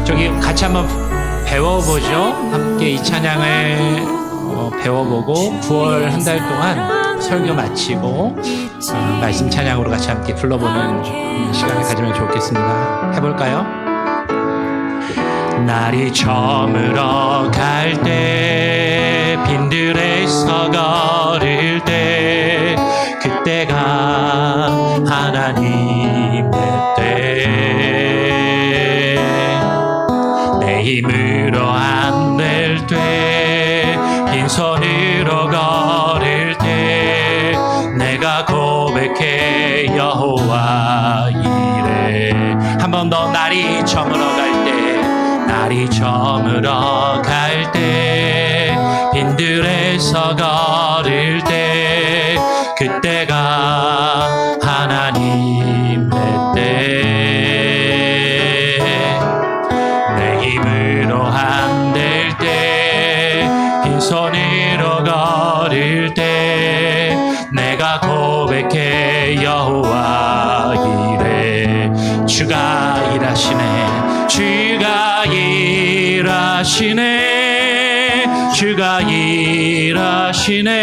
저기 같이 한번 배워보죠. 함께 이 찬양을 배워보고 9월 한 달 동안 설교 마치고 말씀 찬양으로 같이 함께 불러보는 시간을 가지면 좋겠습니다. 해볼까요? 날이 저물어 갈 때 빈들에서 걸을 때 그때가 하나님의 때 내 힘으로 안 될 때 빈손으로 걸을 때 내가 고백해 여호와 이래. 한 번 더. 날이 저물어 갈 때 날이 저물어 갈 때 빈들에서 걸을 때 그때가 하나님의 때 내 힘으로 안 될 때 빈손으로 걸을 때 내가 고백해 여호와 이래. 주가 일하시네 주가 일하시네 주가 일하시네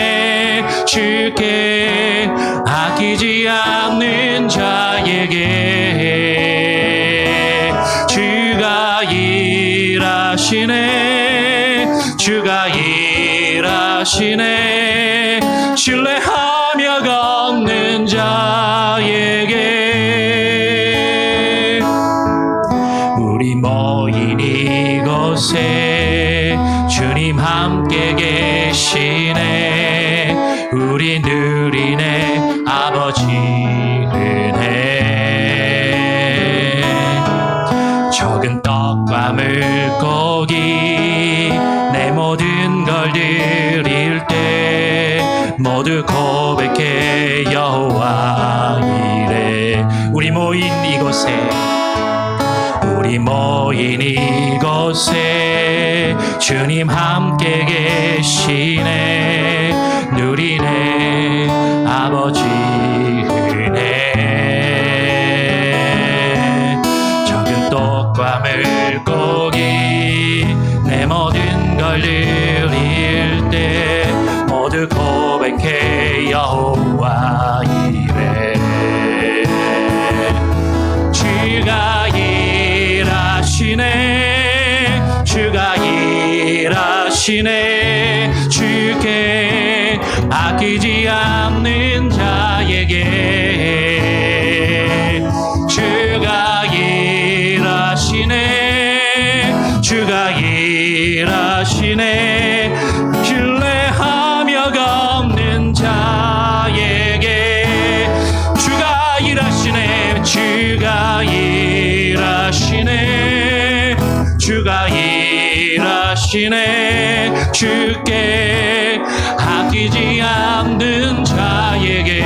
주께 아끼지 않는 자에게 주가 일하시네 주가 일하시네 신뢰하며 걷는 자에게. 우리 모인 이곳에 주님 함께 계시네. 우리 누리네 아버지 은혜. 적은 떡과 물고기 내 모든 걸 드릴 때 모두 고백해 여호와 이래. 우리 모인 이곳에 우리 모인 이곳에 주님 함께 계시네. 누리네 아버지 은혜. 적은 떡과 물고기 내 모든 걸 드릴 때 모두 고백해 여호와 이래. 주가 일하시네 주가 일하시네 주께 아끼지 않는 자에게 주가 일하시네 주가 일하시네 신뢰하며 걷는 자에게 주가 일하시네 주가 일하시네 주가 일하시네 주께 아끼지 않는 자에게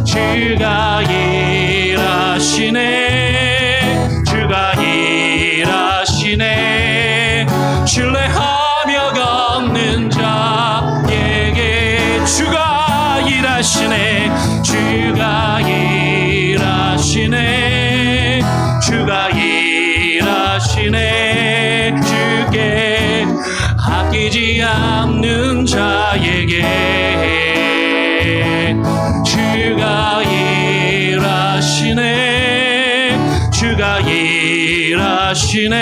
주가 일하시네 주가 일하시네 신뢰하며 걷는 자에게 주가 일하시네 주가 일하시네 주가 일하시네 주께 아끼지 않는 자에게 주가 일하시네 주가 일하시네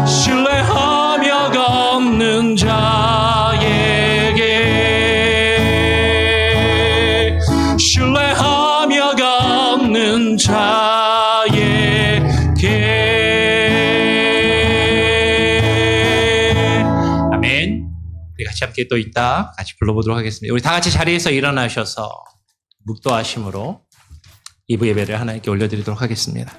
신뢰하며 걷는 자에게 신뢰하며 걷는 자에게. 아멘. 우리 같이 함께 또 이따 같이 불러보도록 하겠습니다. 우리 다 같이 자리에서 일어나셔서 묵도하심으로 2부 예배를 하나님께 올려드리도록 하겠습니다.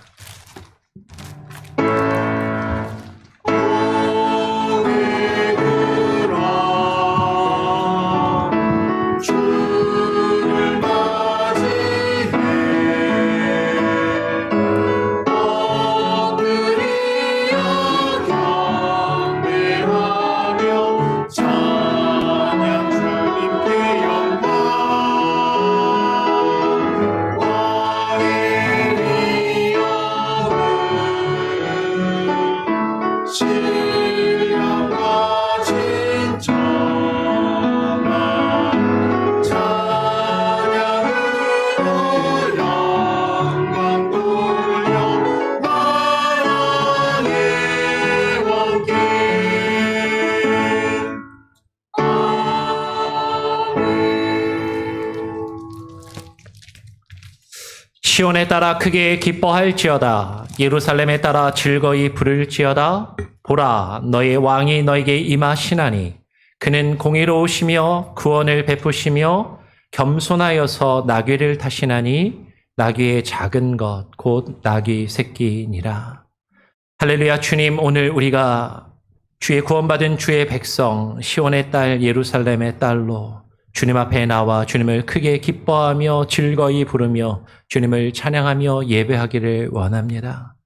시온에 따라 크게 기뻐할지어다. 예루살렘에 따라 즐거이 부를지어다. 보라, 너의 왕이 너에게 임하시나니 그는 공의로우시며 구원을 베푸시며 겸손하여서 나귀를 타시나니 나귀의 작은 것 곧 나귀 새끼니라. 할렐루야. 주님, 오늘 우리가 주의 구원받은 주의 백성 시온의 딸 예루살렘의 딸로 주님 앞에 나와 주님을 크게 기뻐하며 즐거이 부르며 주님을 찬양하며 예배하기를 원합니다.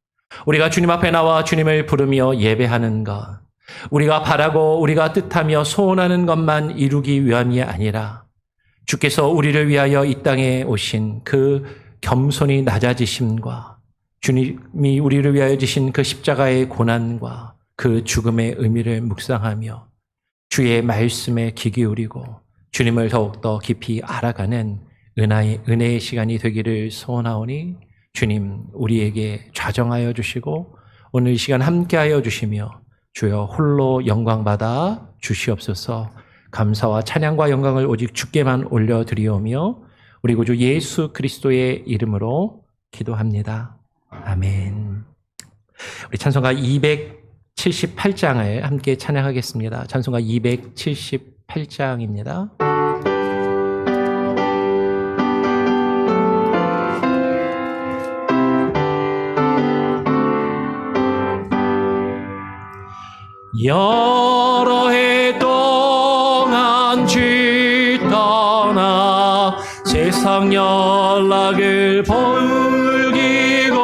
우리가 주님 앞에 나와 주님을 부르며 예배하는 것, 우리가 바라고 우리가 뜻하며 소원하는 것만 이루기 위함이 아니라 주께서 우리를 위하여 이 땅에 오신 그 겸손히 낮아지심과 주님이 우리를 위하여 지신 그 십자가의 고난과 그 죽음의 의미를 묵상하며 주의 말씀에 귀 기울이고 주님을 더욱더 깊이 알아가는 은혜의 시간이 되기를 소원하오니 주님, 우리에게 좌정하여 주시고 오늘 이 시간 함께하여 주시며 주여 홀로 영광받아 주시옵소서. 감사와 찬양과 영광을 오직 주께만 올려드리오며 우리 구주 예수 그리스도의 이름으로 기도합니다. 아멘. 우리 찬송가 278장을 함께 찬양하겠습니다. 찬송가 278장입니다. 여러 해 동안 주 떠나 세상 연락을 벌기고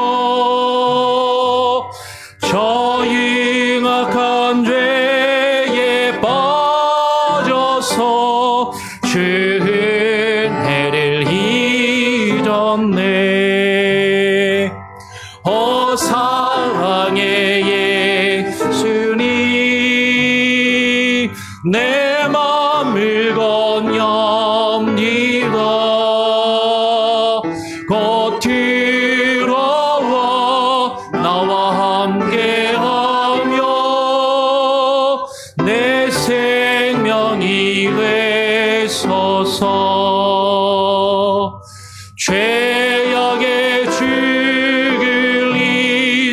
저 흉악한 죄에 빠져서 주은 해를 잊었네. 사랑의 예수님, 내 맘을 건엽니다. 곧 들어와 나와 함께하며 내 생명이 되소서. 죄악의 죽을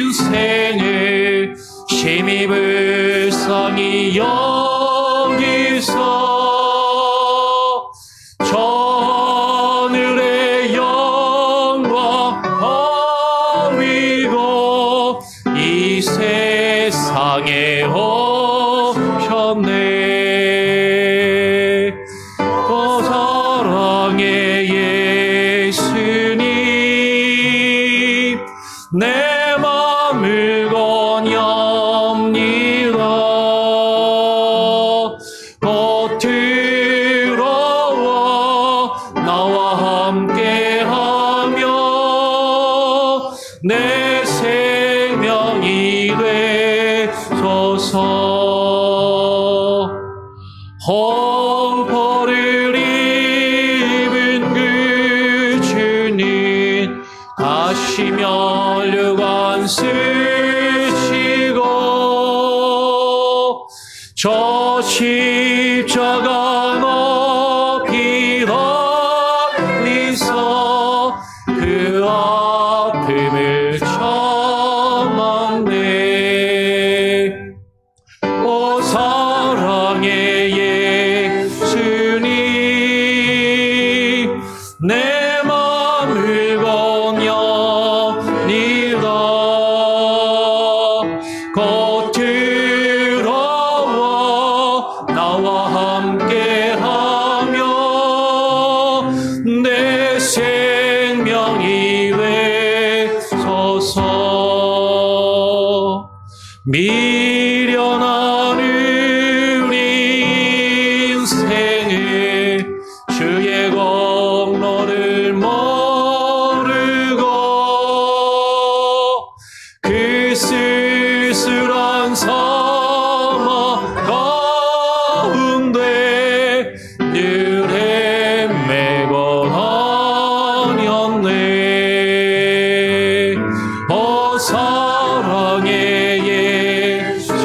인생을 심히 불쌍히 여기서 저 하늘의 영광 아위고 이 세상에 오셨네. 사랑의 예수님, 내 맘을 건엽니다. 곧 들어와 나와 함께하며 내 생명이 되소서. 험포를 입은 그 주님 가시며 류관 쓰시고 저 십자가 높이 달리서 그 아픔을 참았네. 오 사랑의 예수님, 내 맘을 건엽니다. 곧 들어와 나와 함께하며 내 생명이 되소서. 미련한 우리 인생을 주의 공로를 모르고 그 쓸쓸한 사막 가운데 늘 헤매고 다녔네. 사랑의 예수님,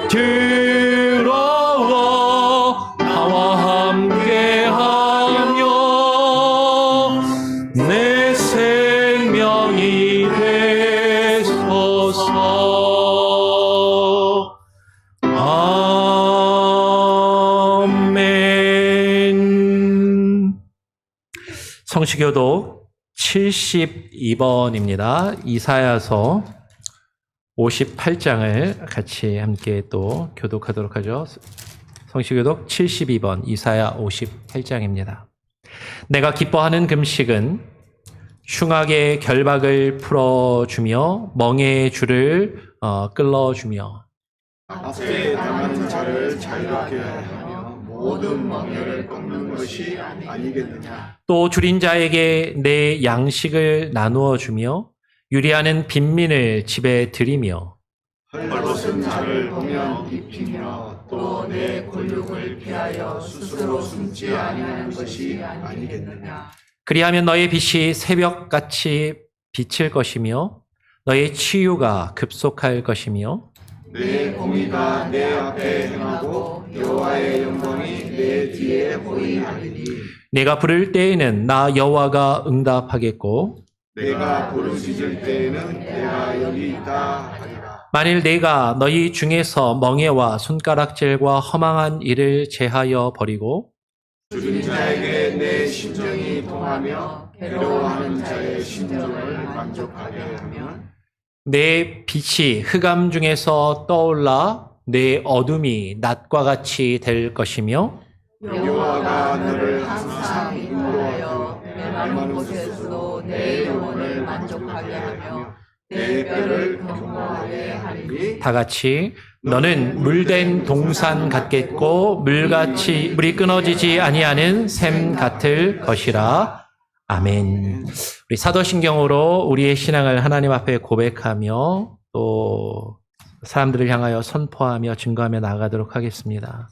들어와 나와 함께하며 내 생명이 되소서. 아멘. 성시교독 72번입니다. 이사야서 58장을 같이 함께 또 교독하도록 하죠. 성시교독 72번 이사야 58장입니다. 내가 기뻐하는 금식은 흉악의 결박을 풀어주며 멍에의 줄을 끌어주며 앞에 당하는 자를 자유하게 하며 모든 멍에를 꺾는 것이 아니겠느냐. 또 줄인 자에게 내 양식을 나누어 주며 유리하는 빈민을 집에 들이며 헐벗은 자를 보면 입히며 또 내 곤욕을 피하여 스스로 숨지 아니하는 것이 아니겠느냐. 그리하면 너의 빛이 새벽같이 비칠 것이며 너의 치유가 급속할 것이며 내 공의가 내 앞에 행하고 여호와의 영광이 내 뒤에 보이나니 내가 부를 때에는 나 여호와가 응답하겠고 내가 부르짖을 때에는 내가 여기 있다 하리라. 만일 내가 너희 중에서 멍에와 손가락질과 허망한 일을 제하여 버리고 줄인 자에게 내 심정이 통하며 괴로워하는 자의 심정을 만족하게 하면 내 빛이 흑암 중에서 떠올라 내 어둠이 낮과 같이 될 것이며 여호와가 너를 항상 인도하여 메마른 곳에서도 내 영혼을 만족하게 하며 내 뼈를 견고하게 하리니 다 같이 너는 물된 동산 같겠고 물이 끊어지지 아니하는 샘 같을 것이라. 아멘. 우리 사도신경으로 우리의 신앙을 하나님 앞에 고백하며 또 사람들을 향하여 선포하며 증거하며 나아가도록 하겠습니다.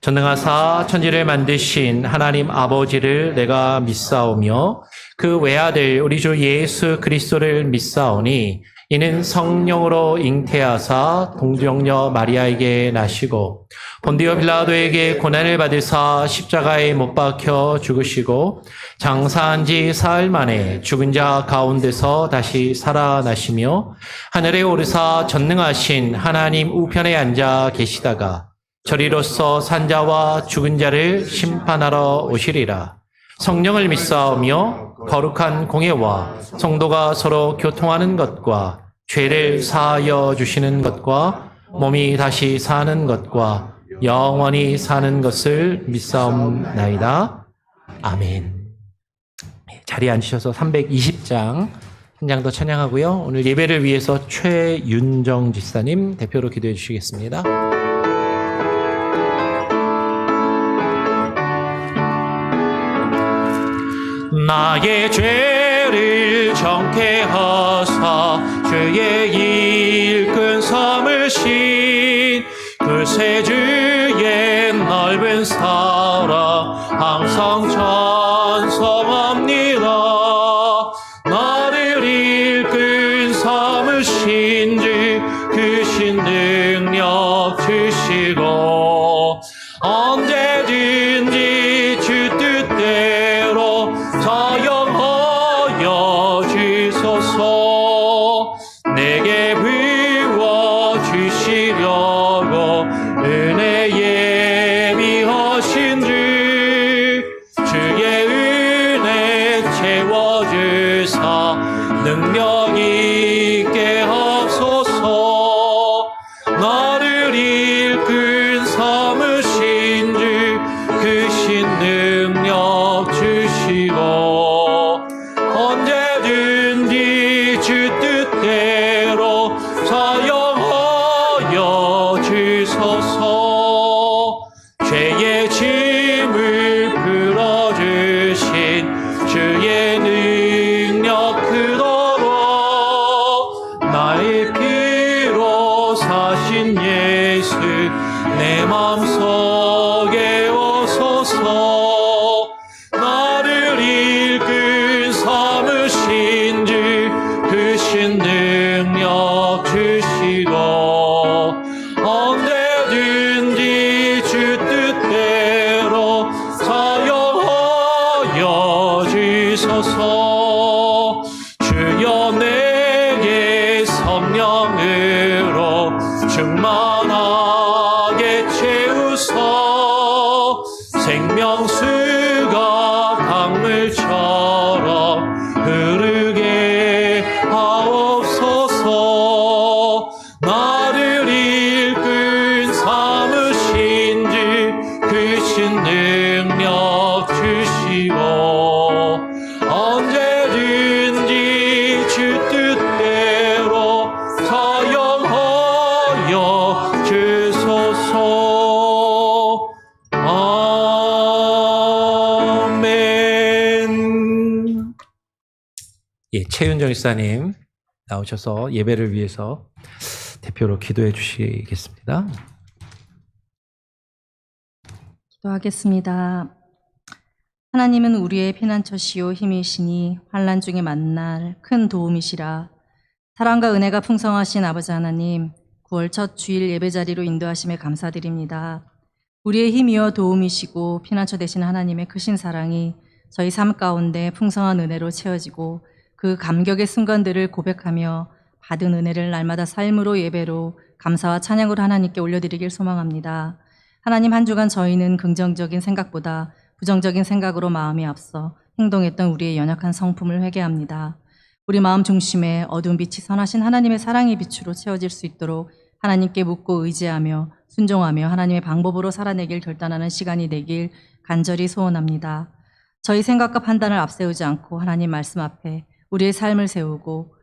전능하사 천지를 만드신 하나님 아버지를 내가 믿사오며 그 외아들 우리 주 예수 그리스도를 믿사오니 이는 성령으로 잉태하사 동정녀 마리아에게 나시고 본디오 빌라도에게 고난을 받으사 십자가에 못 박혀 죽으시고 장사한 지 사흘 만에 죽은 자 가운데서 다시 살아나시며 하늘에 오르사 전능하신 하나님 우편에 앉아 계시다가 저리로서 산자와 죽은 자를 심판하러 오시리라. 성령을 믿사오며 거룩한 공예와 성도가 서로 교통하는 것과 죄를 사하여 주시는 것과 몸이 다시 사는 것과 영원히 사는 것을 믿사옵나이다. 아멘. 자리에 앉으셔서 320장 한 장 더 찬양하고요. 오늘 예배를 위해서 최윤정 집사님 대표로 기도해 주시겠습니다. 나의 죄를 정케 하사 주의 일꾼 삼으신 그 새 주의 넓은 사랑 항상 찬송합니다. 나를 일꾼 삼으신 주 크신 능력 주시고 언제든지 주 뜻대로 사용하여 주소서. 내게 부어 주시려고 은혜 예비하신 주 주의 은혜 채워주사 능력 있게 하소서. 나를 일꾼 삼으신 주 크신 능력 주시고 언제든지 주 뜻대로 사용하여 주소서. 죄의 짐을 풀어주신 주의 능력 크도록 나의 피로 사신 예수 내 맘속에 오소서. 나를 일꾼 삼으신 주 크신 능력 주시고 언제 주소 생명수가 강물처럼 흐르게 하옵소서. 나를 이끈 삼으신 주 크신 능력 주시고 언제든지 주 뜻대로 사용하여 주소서. 아멘. 예, 최윤정 집사님 나오셔서 예배를 위해서 대표로 기도해 주시겠습니다. 기도하겠습니다. 하나님은 우리의 피난처시요 힘이시니 환난 중에 만날 큰 도움이시라. 사랑과 은혜가 풍성하신 아버지 하나님, 9월 첫 주일 예배자리로 인도하심에 감사드립니다. 우리의 힘이요 도움이시고 피난처 되신 하나님의 크신 사랑이 저희 삶 가운데 풍성한 은혜로 채워지고 그 감격의 순간들을 고백하며 받은 은혜를 날마다 삶으로 예배로 감사와 찬양으로 하나님께 올려드리길 소망합니다. 하나님, 한 주간 저희는 긍정적인 생각보다 부정적인 생각으로 마음이 앞서 행동했던 우리의 연약한 성품을 회개합니다. 우리 마음 중심에 어두운 빛이 선하신 하나님의 사랑의 빛으로 채워질 수 있도록 하나님께 묻고 의지하며 순종하며 하나님의 방법으로 살아내길 결단하는 시간이 되길 간절히 소원합니다. 저희 생각과 판단을 앞세우지 않고 하나님 말씀 앞에 우리의 삶을 세우고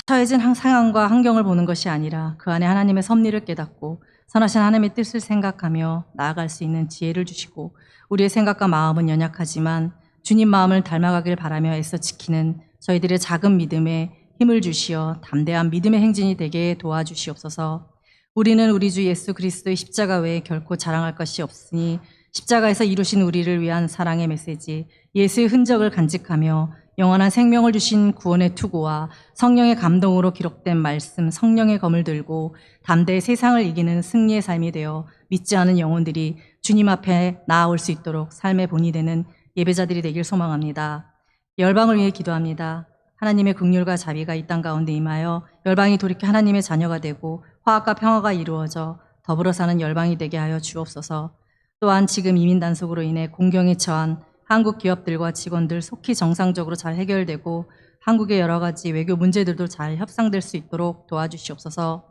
처해진 상황과 환경을 보는 것이 아니라 그 안에 하나님의 섭리를 깨닫고 선하신 하나님의 뜻을 생각하며 나아갈 수 있는 지혜를 주시고 우리의 생각과 마음은 연약하지만 주님 마음을 닮아가길 바라며 애써 지키는 저희들의 작은 믿음에 힘을 주시어 담대한 믿음의 행진이 되게 도와주시옵소서. 우리는 우리 주 예수 그리스도의 십자가 외에 결코 자랑할 것이 없으니 십자가에서 이루신 우리를 위한 사랑의 메시지, 예수의 흔적을 간직하며 영원한 생명을 주신 구원의 투구와 성령의 감동으로 기록된 말씀, 성령의 검을 들고 담대히 세상을 이기는 승리의 삶이 되어 믿지 않은 영혼들이 주님 앞에 나아올 수 있도록 삶의 본이 되는 예배자들이 되길 소망합니다. 열방을 위해 기도합니다. 하나님의 긍휼과 자비가 이 땅 가운데 임하여 열방이 돌이켜 하나님의 자녀가 되고 화합과 평화가 이루어져 더불어 사는 열방이 되게 하여 주옵소서. 또한 지금 이민 단속으로 인해 공경에 처한 한국 기업들과 직원들 속히 정상적으로 잘 해결되고 한국의 여러 가지 외교 문제들도 잘 협상될 수 있도록 도와주시옵소서.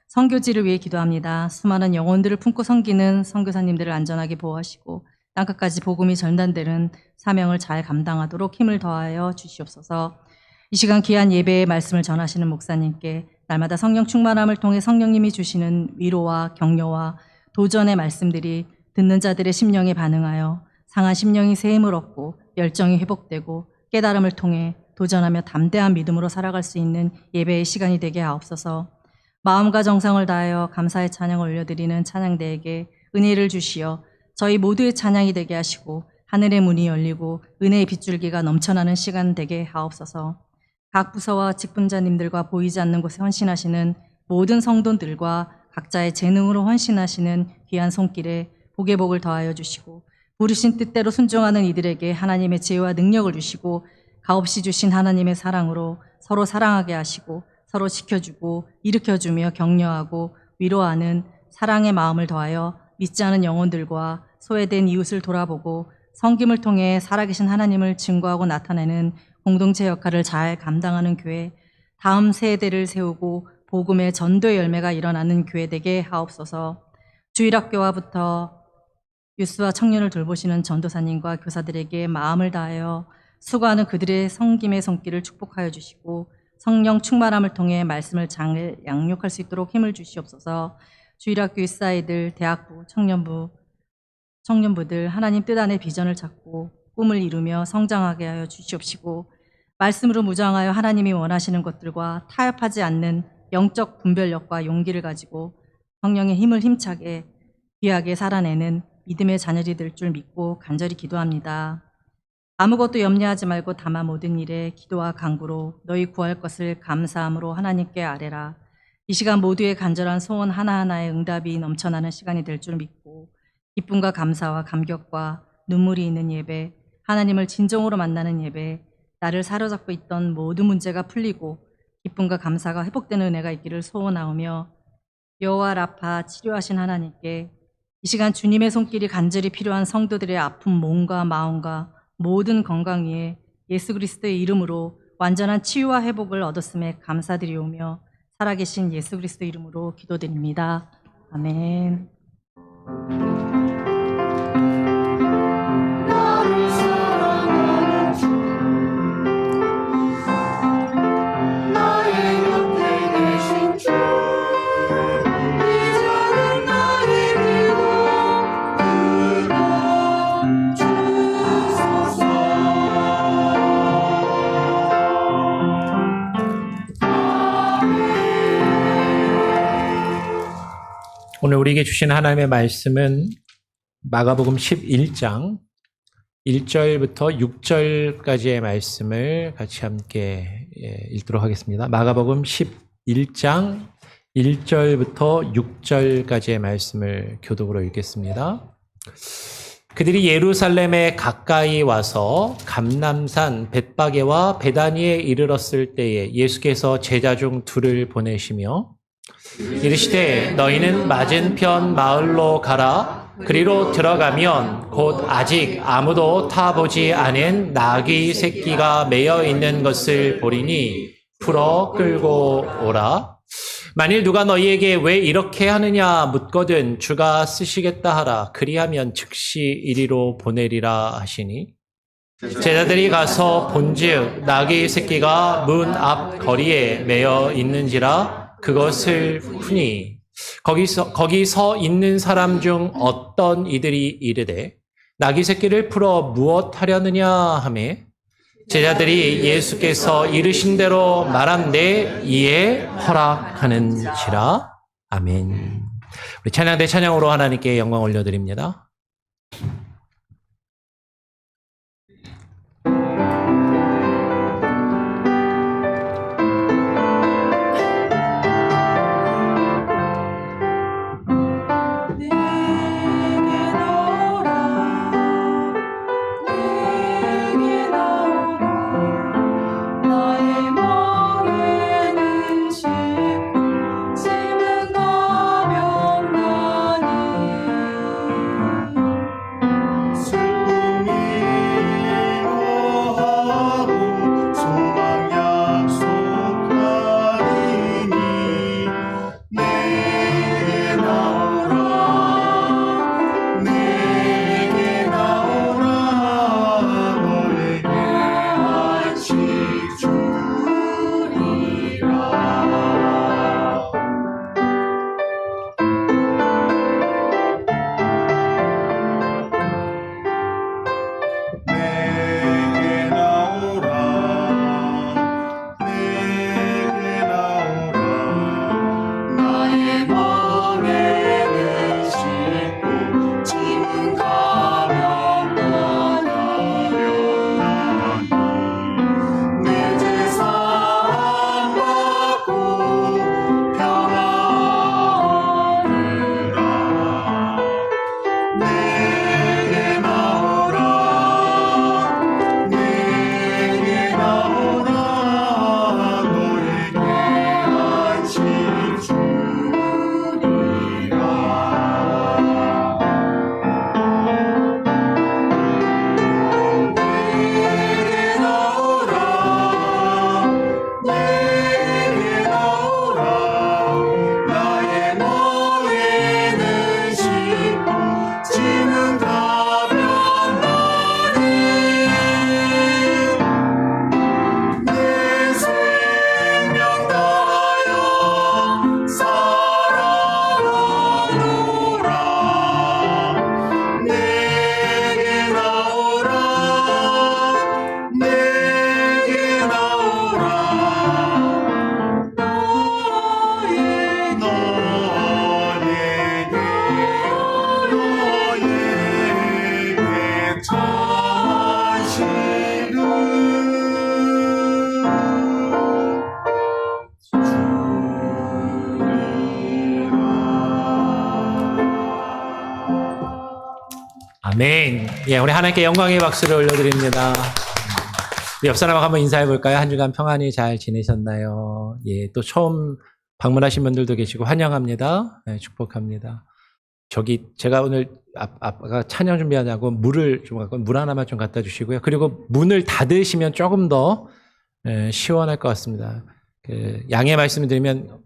선교지를 위해 기도합니다. 수많은 영혼들을 품고 섬기는 선교사님들을 안전하게 보호하시고 땅끝까지 복음이 전달되는 사명을 잘 감당하도록 힘을 더하여 주시옵소서. 이 시간 귀한 예배의 말씀을 전하시는 목사님께 날마다 성령 충만함을 통해 성령님이 주시는 위로와 격려와 도전의 말씀들이 듣는 자들의 심령에 반응하여 상한 심령이 새 힘을 얻고 열정이 회복되고 깨달음을 통해 도전하며 담대한 믿음으로 살아갈 수 있는 예배의 시간이 되게 하옵소서. 마음과 정성을 다하여 감사의 찬양을 올려드리는 찬양대에게 은혜를 주시어 저희 모두의 찬양이 되게 하시고 하늘의 문이 열리고 은혜의 빗줄기가 넘쳐나는 시간 되게 하옵소서. 각 부서와 직분자님들과 보이지 않는 곳에 헌신하시는 모든 성도들과 각자의 재능으로 헌신하시는 귀한 손길에 복의 복을 더하여 주시고 부르신 뜻대로 순종하는 이들에게 하나님의 지혜와 능력을 주시고 가없이 주신 하나님의 사랑으로 서로 사랑하게 하시고 서로 지켜주고 일으켜주며 격려하고 위로하는 사랑의 마음을 더하여 믿지 않은 영혼들과 소외된 이웃을 돌아보고 섬김을 통해 살아계신 하나님을 증거하고 나타내는 공동체 역할을 잘 감당하는 교회, 다음 세대를 세우고 복음의 전도의 열매가 일어나는 교회 되게 하옵소서. 주일학교와부터 유스와 청년을 돌보시는 전도사님과 교사들에게 마음을 다하여 수고하는 그들의 섬김의 손길을 축복하여 주시고 성령 충만함을 통해 말씀을 잘 양육할 수 있도록 힘을 주시옵소서. 주일학교 유스아이들, 대학부, 청년부들 하나님 뜻 안에 비전을 찾고 꿈을 이루며 성장하게 하여 주시옵시고 말씀으로 무장하여 하나님이 원하시는 것들과 타협하지 않는 영적 분별력과 용기를 가지고 성령의 힘을 힘차게 귀하게 살아내는 믿음의 자녀들이 될 줄 믿고 간절히 기도합니다. 아무것도 염려하지 말고 다만 모든 일에 기도와 간구로 너희 구할 것을 감사함으로 하나님께 아뢰라. 이 시간 모두의 간절한 소원 하나하나의 응답이 넘쳐나는 시간이 될 줄 믿고 기쁨과 감사와 감격과 눈물이 있는 예배, 하나님을 진정으로 만나는 예배, 나를 사로잡고 있던 모든 문제가 풀리고 기쁨과 감사가 회복되는 은혜가 있기를 소원하오며 여호와 라파 치료하신 하나님께 이 이 시간 주님의 손길이 간절히 필요한 성도들의 아픈 몸과 마음과 모든 건강 위에 예수 그리스도의 이름으로 완전한 치유와 회복을 얻었음에 감사드리오며 살아계신 예수 그리스도 이름으로 기도드립니다. 아멘. 나를 사랑하는 주 나의 곁에 계신 주 이제는 나의 기도 들어주소서. 오늘 우리에게 주신 하나님의 말씀은 마가복음 11장 1절부터 6절까지의 말씀을 같이 함께 읽도록 하겠습니다. 마가복음 11장 1절부터 6절까지의 말씀을 교독으로 읽겠습니다. 그들이 예루살렘에 가까이 와서 감람산 벳바게와 베다니에 이르렀을 때에 예수께서 제자 중 둘을 보내시며 이르시되 너희는 맞은편 마을로 가라. 그리로 들어가면 곧 아직 아무도 타보지 않은 나귀 새끼가 매여 있는 것을 보리니 풀어 끌고 오라. 만일 누가 너희에게 왜 이렇게 하느냐 묻거든 주가 쓰시겠다 하라. 그리하면 즉시 이리로 보내리라 하시니 제자들이 가서 본즉 나귀 새끼가 문 앞 거리에 매여 있는지라 그것을 푸니 거기 서 있는 사람 중 어떤 이들이 이르되 나귀 새끼를 풀어 무엇 하려느냐 하매 제자들이 예수께서 이르신 대로 말한데 이에 허락하는지라. 아멘. 우리 찬양대 찬양으로 하나님께 영광 올려드립니다. 아멘. 예, 우리 하나님께 영광의 박수를 올려드립니다. 옆 사람하고 한번 인사해 볼까요? 한 주간 평안히 잘 지내셨나요? 예, 또 처음 방문하신 분들도 계시고 환영합니다. 네, 축복합니다. 제가 오늘 아까 찬양 준비하냐고 물을 좀 갖고 물 하나만 좀 갖다 주시고요. 그리고 문을 닫으시면 조금 더 시원할 것 같습니다. 양해 말씀을 드리면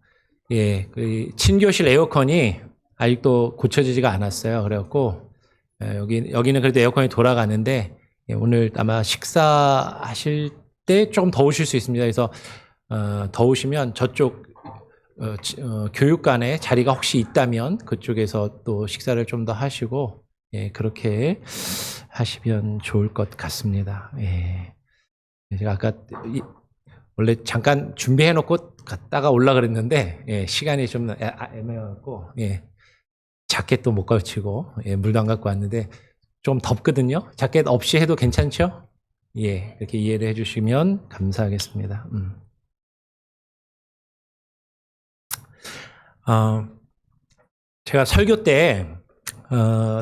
그 친교실 에어컨이 아직도 고쳐지지가 않았어요. 그래갖고 여기는 그래도 에어컨이 돌아가는데 오늘 아마 식사하실 때 조금 더우실 수 있습니다. 그래서 더우시면 저쪽 교육관에 자리가 혹시 있다면 그쪽에서 또 식사를 좀 더 하시고 그렇게 하시면 좋을 것 같습니다. 제가 아까 원래 잠깐 준비해놓고 갔다가 올라 그랬는데 시간이 좀 애매해갖고 자켓도 못 걸치고 물도 안 갖고 왔는데 좀 덥거든요. 자켓 없이 해도 괜찮죠? 그렇게 이해를 해주시면 감사하겠습니다. 제가 설교 때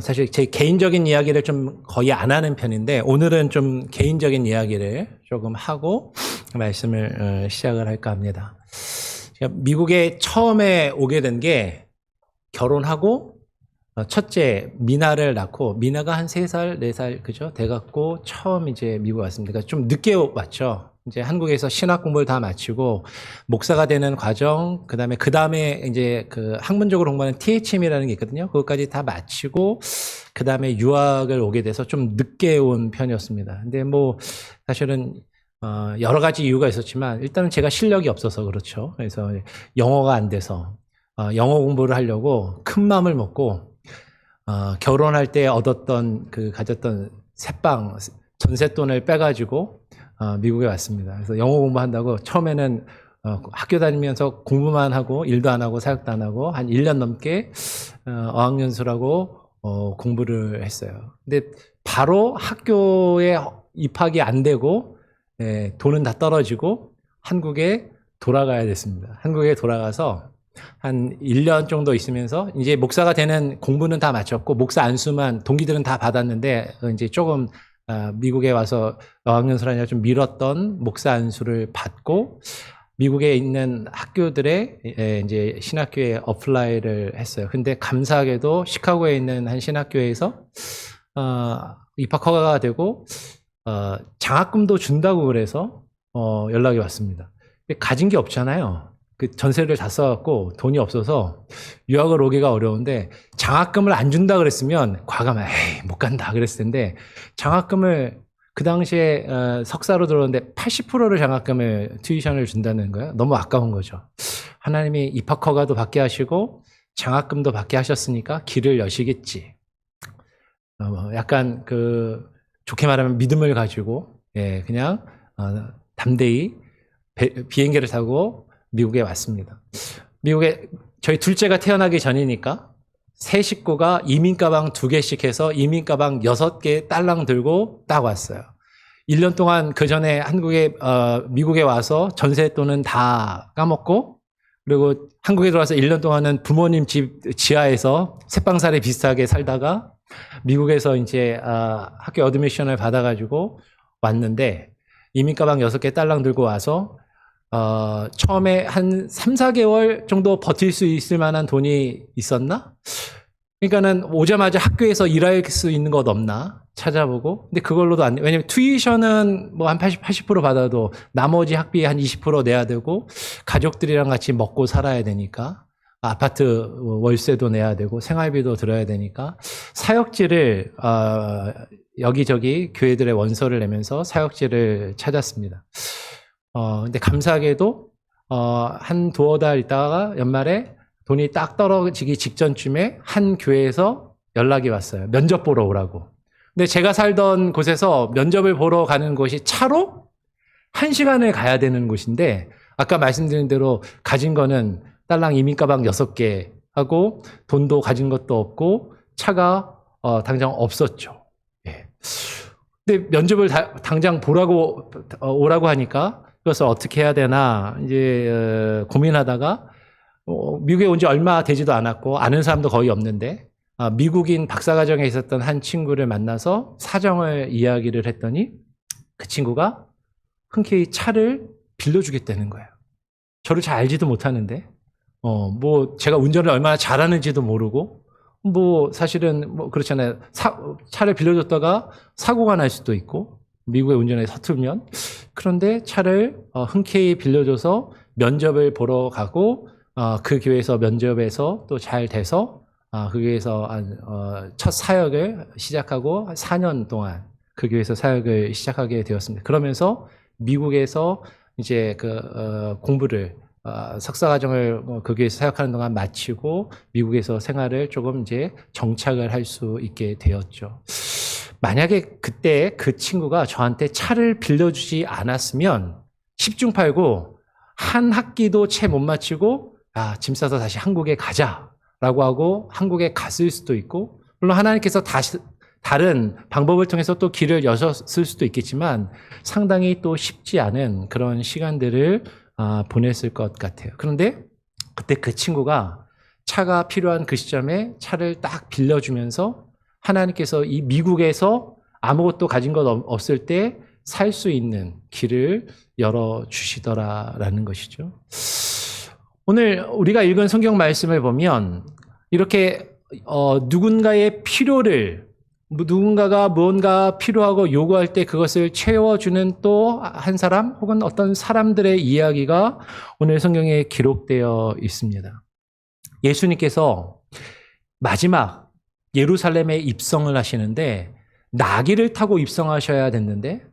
사실 제 개인적인 이야기를 좀 거의 안 하는 편인데 오늘은 좀 개인적인 이야기를 조금 하고 말씀을 시작을 할까 합니다. 제가 미국에 처음에 오게 된 게 결혼하고 첫째 미나를 낳고 미나가 한 3살, 4살 그죠? 돼갖고 처음 이제 미국 왔습니다. 그러니까 좀 늦게 왔죠. 이제 한국에서 신학 공부를 다 마치고 목사가 되는 과정, 그 다음에 이제 그 학문적으로 공부하는 THM이라는 게 있거든요. 그것까지 다 마치고 그 다음에 유학을 오게 돼서 좀 늦게 온 편이었습니다. 근데 뭐 사실은 여러 가지 이유가 있었지만 일단은 제가 실력이 없어서 그렇죠. 그래서 영어가 안 돼서 영어 공부를 하려고 큰 마음을 먹고 결혼할 때 가졌던 새빵 전셋돈을 빼가지고 미국에 왔습니다. 그래서 영어 공부한다고 처음에는 학교 다니면서 공부만 하고 일도 안 하고 사역도 안 하고 한 1년 넘게 어학연수라고 공부를 했어요. 근데 바로 학교에 입학이 안 되고 돈은 다 떨어지고 한국에 돌아가야 됐습니다. 한국에 돌아가서 한 1년 정도 있으면서 이제 목사가 되는 공부는 다 마쳤고 목사 안수만 동기들은 다 받았는데 이제 조금 미국에 와서 어학연수를 아니라 좀 미뤘던 목사 안수를 받고 미국에 있는 학교들에 이제 신학교에 어플라이를 했어요. 근데 감사하게도 시카고에 있는 한 신학교에서 입학 허가가 되고 장학금도 준다고 그래서 연락이 왔습니다. 근데 가진 게 없잖아요. 그 전세를 다 써갖고 돈이 없어서 유학을 오기가 어려운데 장학금을 안 준다 그랬으면 과감하게 에이 못 간다 그랬을 텐데 장학금을 그 당시에 석사로 들어오는데 80%를 장학금을 튜이션을 준다는 거예요. 너무 아까운 거죠. 하나님이 입학 허가도 받게 하시고 장학금도 받게 하셨으니까 길을 여시겠지. 약간 좋게 말하면 믿음을 가지고 그냥 담대히 비행기를 타고 미국에 왔습니다. 미국에 저희 둘째가 태어나기 전이니까 세 식구가 이민 가방 2개씩 해서 이민 가방 6개 딸랑 들고 딱 왔어요. 1년 동안 그 전에 미국에 와서 전세돈은 다 까먹고 그리고 한국에 들어와서 1년 동안은 부모님 집 지하에서 새빵살이 비슷하게 살다가 미국에서 이제 학교 어드미션을 받아가지고 왔는데 이민 가방 6개 딸랑 들고 와서 처음에 한 3, 4개월 정도 버틸 수 있을 만한 돈이 있었나? 그러니까는 오자마자 학교에서 일할 수 있는 것 없나? 찾아보고. 근데 그걸로도 안 돼. 왜냐면 튜이션은 뭐 한 80% 받아도 나머지 학비에 한 20% 내야 되고, 가족들이랑 같이 먹고 살아야 되니까, 아파트 월세도 내야 되고, 생활비도 들어야 되니까, 사역지를, 여기저기 교회들의 원서를 내면서 사역지를 찾았습니다. 근데 감사하게도, 한 두어 달 있다가 연말에 돈이 딱 떨어지기 직전쯤에 한 교회에서 연락이 왔어요. 면접 보러 오라고. 근데 제가 살던 곳에서 면접을 보러 가는 곳이 차로 1시간을 가야 되는 곳인데, 아까 말씀드린 대로 가진 거는 딸랑 이민가방 6개 하고, 돈도 가진 것도 없고, 차가 당장 없었죠. 예. 근데 면접을 당장 오라고 하니까, 그것을 어떻게 해야 되나, 이제, 고민하다가, 미국에 온 지 얼마 되지도 않았고, 아는 사람도 거의 없는데, 미국인 박사과정에 있었던 한 친구를 만나서 사정을 이야기를 했더니, 그 친구가 흔쾌히 차를 빌려주겠다는 거예요. 저를 잘 알지도 못하는데, 뭐, 제가 운전을 얼마나 잘하는지도 모르고, 뭐 사실은 뭐 그렇잖아요. 차를 빌려줬다가 사고가 날 수도 있고 미국의 운전에 서툴면 그런데 차를 흔쾌히 빌려줘서 면접을 보러 가고 그 교회에서 면접에서 또 잘 돼서 그 교회에서 첫 사역을 시작하고 4년 동안 그 교회에서 사역을 시작하게 되었습니다. 그러면서 미국에서 이제 공부를 석사과정을 그 교회에서 사역하는 동안 마치고 미국에서 생활을 조금 이제 정착을 할 수 있게 되었죠. 만약에 그때 그 친구가 저한테 차를 빌려주지 않았으면 10중 8구 한 학기도 채 못 마치고 짐 싸서 다시 한국에 가자라고 하고 한국에 갔을 수도 있고, 물론 하나님께서 다른 방법을 통해서 또 길을 여셨을 수도 있겠지만 상당히 또 쉽지 않은 그런 시간들을 보냈을 것 같아요. 그런데 그때 그 친구가 차가 필요한 그 시점에 차를 딱 빌려주면서 하나님께서 이 미국에서 아무것도 가진 것 없을 때 살 수 있는 길을 열어주시더라라는 것이죠. 오늘 우리가 읽은 성경 말씀을 보면 이렇게 누군가의 필요를, 누군가가 무언가 필요하고 요구할 때 그것을 채워주는 또 한 사람 혹은 어떤 사람들의 이야기가 오늘 성경에 기록되어 있습니다. 예수님께서 마지막 예루살렘에 입성을 하시는데 나귀를 타고 입성하셔야 됐는데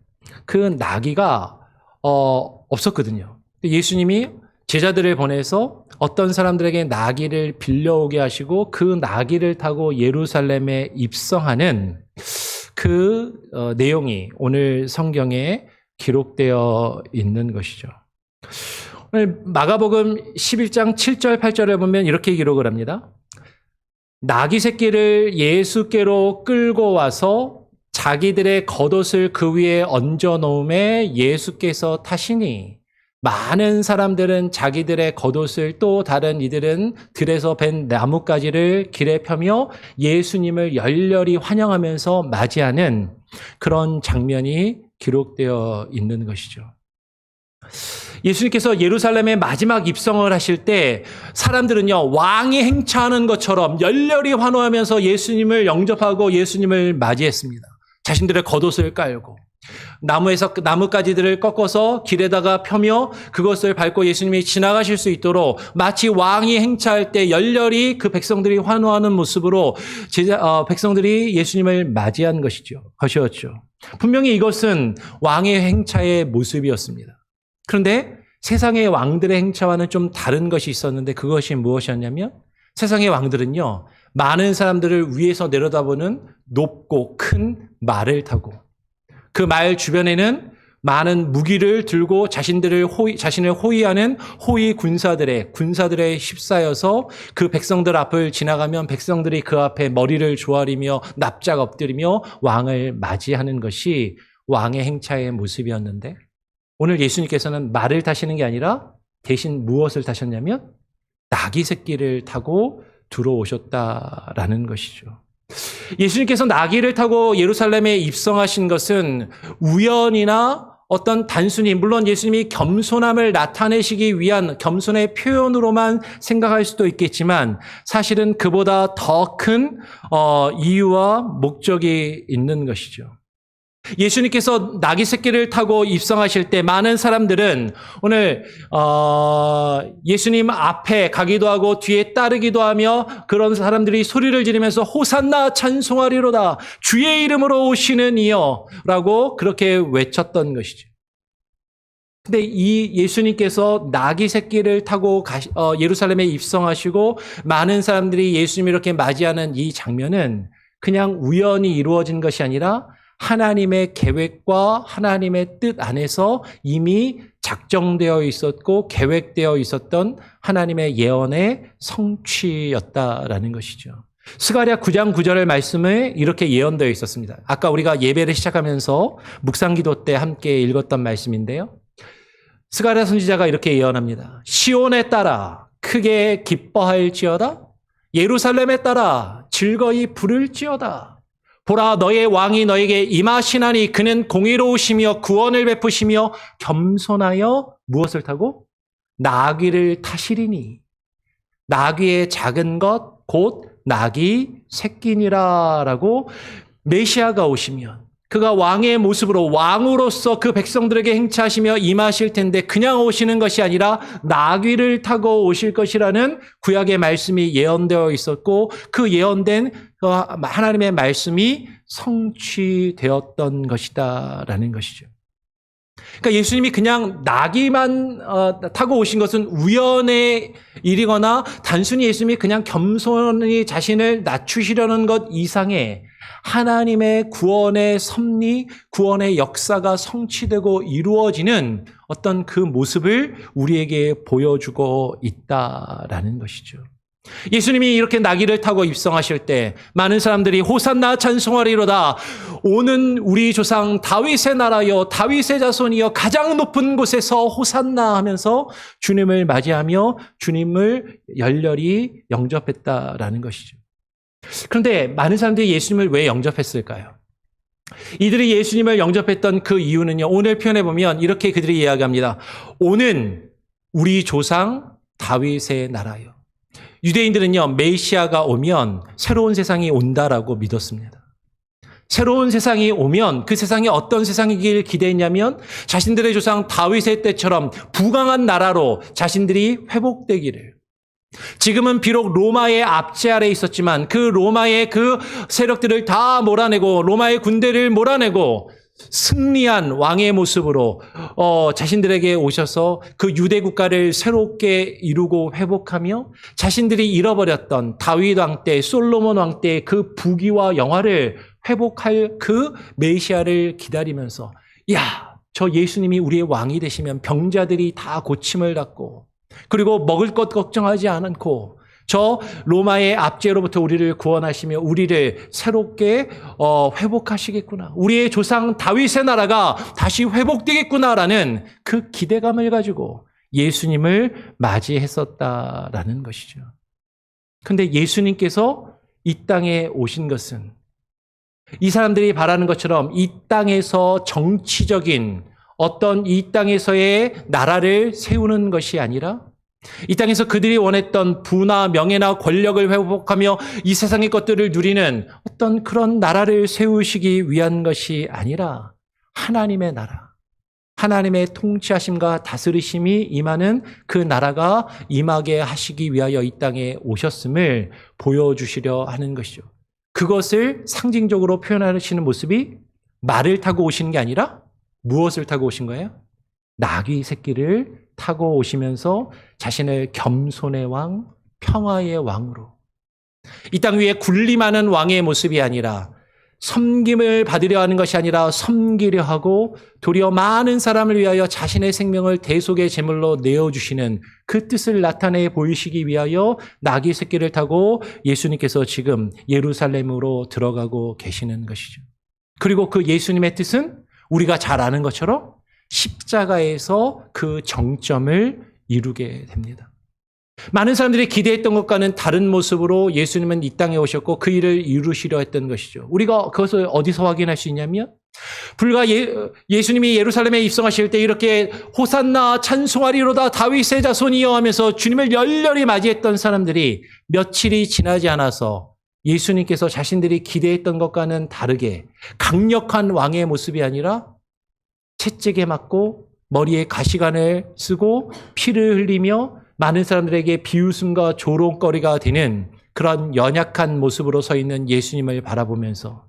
그 나귀가 없었거든요. 예수님이 제자들을 보내서 어떤 사람들에게 나귀를 빌려오게 하시고 그 나귀를 타고 예루살렘에 입성하는 그 내용이 오늘 성경에 기록되어 있는 것이죠. 오늘 마가복음 11장 7절 8절에 보면 이렇게 기록을 합니다. 나귀 새끼를 예수께로 끌고 와서 자기들의 겉옷을 그 위에 얹어 놓음에 예수께서 타시니 많은 사람들은 자기들의 겉옷을 또 다른 이들은 들에서 벤 나뭇가지를 길에 펴며 예수님을 열렬히 환영하면서 맞이하는 그런 장면이 기록되어 있는 것이죠. 예수님께서 예루살렘에 마지막 입성을 하실 때 사람들은요, 왕이 행차하는 것처럼 열렬히 환호하면서 예수님을 영접하고 예수님을 맞이했습니다. 자신들의 겉옷을 깔고 나무에서 나뭇가지들을 꺾어서 길에다가 펴며 그것을 밟고 예수님이 지나가실 수 있도록 마치 왕이 행차할 때 열렬히 그 백성들이 환호하는 모습으로 백성들이 예수님을 맞이한 것이었죠. 분명히 이것은 왕의 행차의 모습이었습니다. 그런데 세상의 왕들의 행차와는 좀 다른 것이 있었는데 그것이 무엇이었냐면 세상의 왕들은요, 많은 사람들을 위에서 내려다보는 높고 큰 말을 타고 그 말 주변에는 많은 무기를 들고 자신을 호위하는 호위 군사들의 휩싸여서 그 백성들 앞을 지나가면 백성들이 그 앞에 머리를 조아리며 납작 엎드리며 왕을 맞이하는 것이 왕의 행차의 모습이었는데 오늘 예수님께서는 말을 타시는 게 아니라 대신 무엇을 타셨냐면 나귀 새끼를 타고 들어오셨다라는 것이죠. 예수님께서 나귀를 타고 예루살렘에 입성하신 것은 우연이나 어떤 단순히, 물론 예수님이 겸손함을 나타내시기 위한 겸손의 표현으로만 생각할 수도 있겠지만 사실은 그보다 더 큰 이유와 목적이 있는 것이죠. 예수님께서 나귀 새끼를 타고 입성하실 때 많은 사람들은 오늘 예수님 앞에 가기도 하고 뒤에 따르기도 하며 그런 사람들이 소리를 지르면서 호산나 찬송하리로다 주의 이름으로 오시는 이여 라고 그렇게 외쳤던 것이죠. 근데 이 예수님께서 나귀 새끼를 타고 예루살렘에 입성하시고 많은 사람들이 예수님을 이렇게 맞이하는 이 장면은 그냥 우연히 이루어진 것이 아니라 하나님의 계획과 하나님의 뜻 안에서 이미 작정되어 있었고 계획되어 있었던 하나님의 예언의 성취였다라는 것이죠. 스가랴 9장 9절의 말씀에 이렇게 예언되어 있었습니다. 아까 우리가 예배를 시작하면서 묵상기도 때 함께 읽었던 말씀인데요. 스가랴 선지자가 이렇게 예언합니다. 시온에 따라 크게 기뻐할지어다 예루살렘에 따라 즐거이 부를지어다. 보라 너의 왕이 너에게 임하시나니 그는 공의로우시며 구원을 베푸시며 겸손하여 무엇을 타고? 나귀를 타시리니 나귀의 작은 것 곧 낙이 새끼니라라고 메시아가 오시면 그가 왕의 모습으로 왕으로서 그 백성들에게 행차하시며 임하실 텐데 그냥 오시는 것이 아니라 나귀를 타고 오실 것이라는 구약의 말씀이 예언되어 있었고 그 예언된 하나님의 말씀이 성취되었던 것이다라는 것이죠. 그러니까 예수님이 그냥 나귀만 타고 오신 것은 우연의 일이거나 단순히 예수님이 그냥 겸손히 자신을 낮추시려는 것 이상의 하나님의 구원의 섭리, 구원의 역사가 성취되고 이루어지는 어떤 그 모습을 우리에게 보여주고 있다라는 것이죠. 예수님이 이렇게 나귀를 타고 입성하실 때 많은 사람들이 호산나 찬송하리로다. 오는 우리 조상 다윗의 나라여 다윗의 자손이여 가장 높은 곳에서 호산나 하면서 주님을 맞이하며 주님을 열렬히 영접했다라는 것이죠. 그런데 많은 사람들이 예수님을 왜 영접했을까요? 이들이 예수님을 영접했던 그 이유는요. 오늘 표현해 보면 이렇게 그들이 이야기합니다. 오는 우리 조상 다윗의 나라요. 유대인들은요, 메시아가 오면 새로운 세상이 온다라고 믿었습니다. 새로운 세상이 오면 그 세상이 어떤 세상이길 기대했냐면 자신들의 조상 다윗의 때처럼 부강한 나라로 자신들이 회복되기를. 지금은 비록 로마의 압제 아래에 있었지만 그 로마의 그 세력들을 다 몰아내고 로마의 군대를 몰아내고 승리한 왕의 모습으로 자신들에게 오셔서 그 유대 국가를 새롭게 이루고 회복하며 자신들이 잃어버렸던 다윗 왕 때, 솔로몬 왕 때 그 부귀와 영화를 회복할 그 메시아를 기다리면서 저 예수님이 우리의 왕이 되시면 병자들이 다 고침을 받고 그리고 먹을 것 걱정하지 않고 저 로마의 압제로부터 우리를 구원하시며 우리를 새롭게 회복하시겠구나. 우리의 조상 다윗의 나라가 다시 회복되겠구나라는 그 기대감을 가지고 예수님을 맞이했었다라는 것이죠. 그런데 예수님께서 이 땅에 오신 것은 이 사람들이 바라는 것처럼 이 땅에서 정치적인 어떤 이 땅에서의 나라를 세우는 것이 아니라 이 땅에서 그들이 원했던 부나 명예나 권력을 회복하며 이 세상의 것들을 누리는 어떤 그런 나라를 세우시기 위한 것이 아니라 하나님의 나라, 하나님의 통치하심과 다스리심이 임하는 그 나라가 임하게 하시기 위하여 이 땅에 오셨음을 보여주시려 하는 것이죠. 그것을 상징적으로 표현하시는 모습이 말을 타고 오시는 게 아니라 무엇을 타고 오신 거예요? 나귀 새끼를 타고 오시면서 자신을 겸손의 왕, 평화의 왕으로 이 땅 위에 군림하는 왕의 모습이 아니라 섬김을 받으려 하는 것이 아니라 섬기려 하고 도리어 많은 사람을 위하여 자신의 생명을 대속의 제물로 내어주시는 그 뜻을 나타내 보이시기 위하여 나귀 새끼를 타고 예수님께서 지금 예루살렘으로 들어가고 계시는 것이죠. 그리고 그 예수님의 뜻은 우리가 잘 아는 것처럼 십자가에서 그 정점을 이루게 됩니다. 많은 사람들이 기대했던 것과는 다른 모습으로 예수님은 이 땅에 오셨고 그 일을 이루시려 했던 것이죠. 우리가 그것을 어디서 확인할 수 있냐면 불과 예수님이 예루살렘에 입성하실 때 이렇게 호산나 찬송하리로다 다윗의 자손이여 하면서 주님을 열렬히 맞이했던 사람들이 며칠이 지나지 않아서 예수님께서 자신들이 기대했던 것과는 다르게 강력한 왕의 모습이 아니라 채찍에 맞고 머리에 가시관을 쓰고 피를 흘리며 많은 사람들에게 비웃음과 조롱거리가 되는 그런 연약한 모습으로 서 있는 예수님을 바라보면서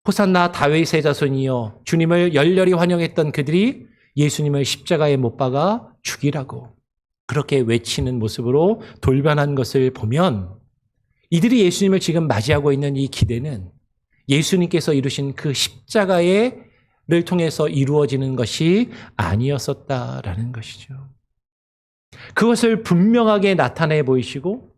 호산나 다윗의 자손이여 주님을 열렬히 환영했던 그들이 예수님을 십자가에 못 박아 죽이라고 그렇게 외치는 모습으로 돌변한 것을 보면 이들이 예수님을 지금 맞이하고 있는 이 기대는 예수님께서 이루신 그 십자가의 를 통해서 이루어지는 것이 아니었었다라는 것이죠. 그것을 분명하게 나타내 보이시고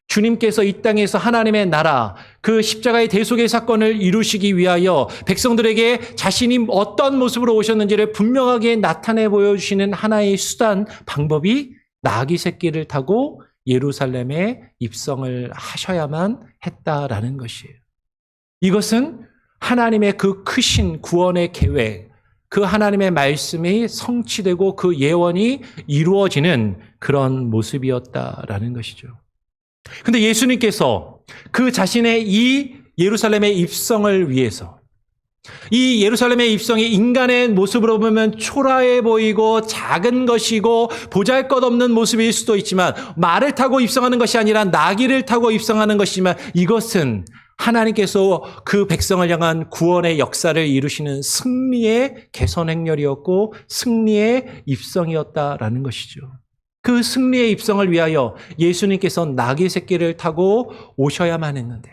주님께서 이 땅에서 하나님의 나라, 그 십자가의 대속의 사건을 이루시기 위하여 백성들에게 자신이 어떤 모습으로 오셨는지를 분명하게 나타내 보여주시는 하나의 수단, 방법이 나귀 새끼를 타고 예루살렘에 입성을 하셔야만 했다라는 것이에요. 이것은 하나님의 그 크신 구원의 계획, 그 하나님의 말씀이 성취되고 그 예언이 이루어지는 그런 모습이었다라는 것이죠. 근데 예수님께서 그 자신의 이 예루살렘의 입성을 위해서, 이 예루살렘의 입성이 인간의 모습으로 보면 초라해 보이고 작은 것이고 보잘것없는 모습일 수도 있지만, 말을 타고 입성하는 것이 아니라 나귀를 타고 입성하는 것이지만, 이것은 하나님께서 그 백성을 향한 구원의 역사를 이루시는 승리의 개선 행렬이었고 승리의 입성이었다라는 것이죠. 그 승리의 입성을 위하여 예수님께서 나귀 새끼를 타고 오셔야만 했는데,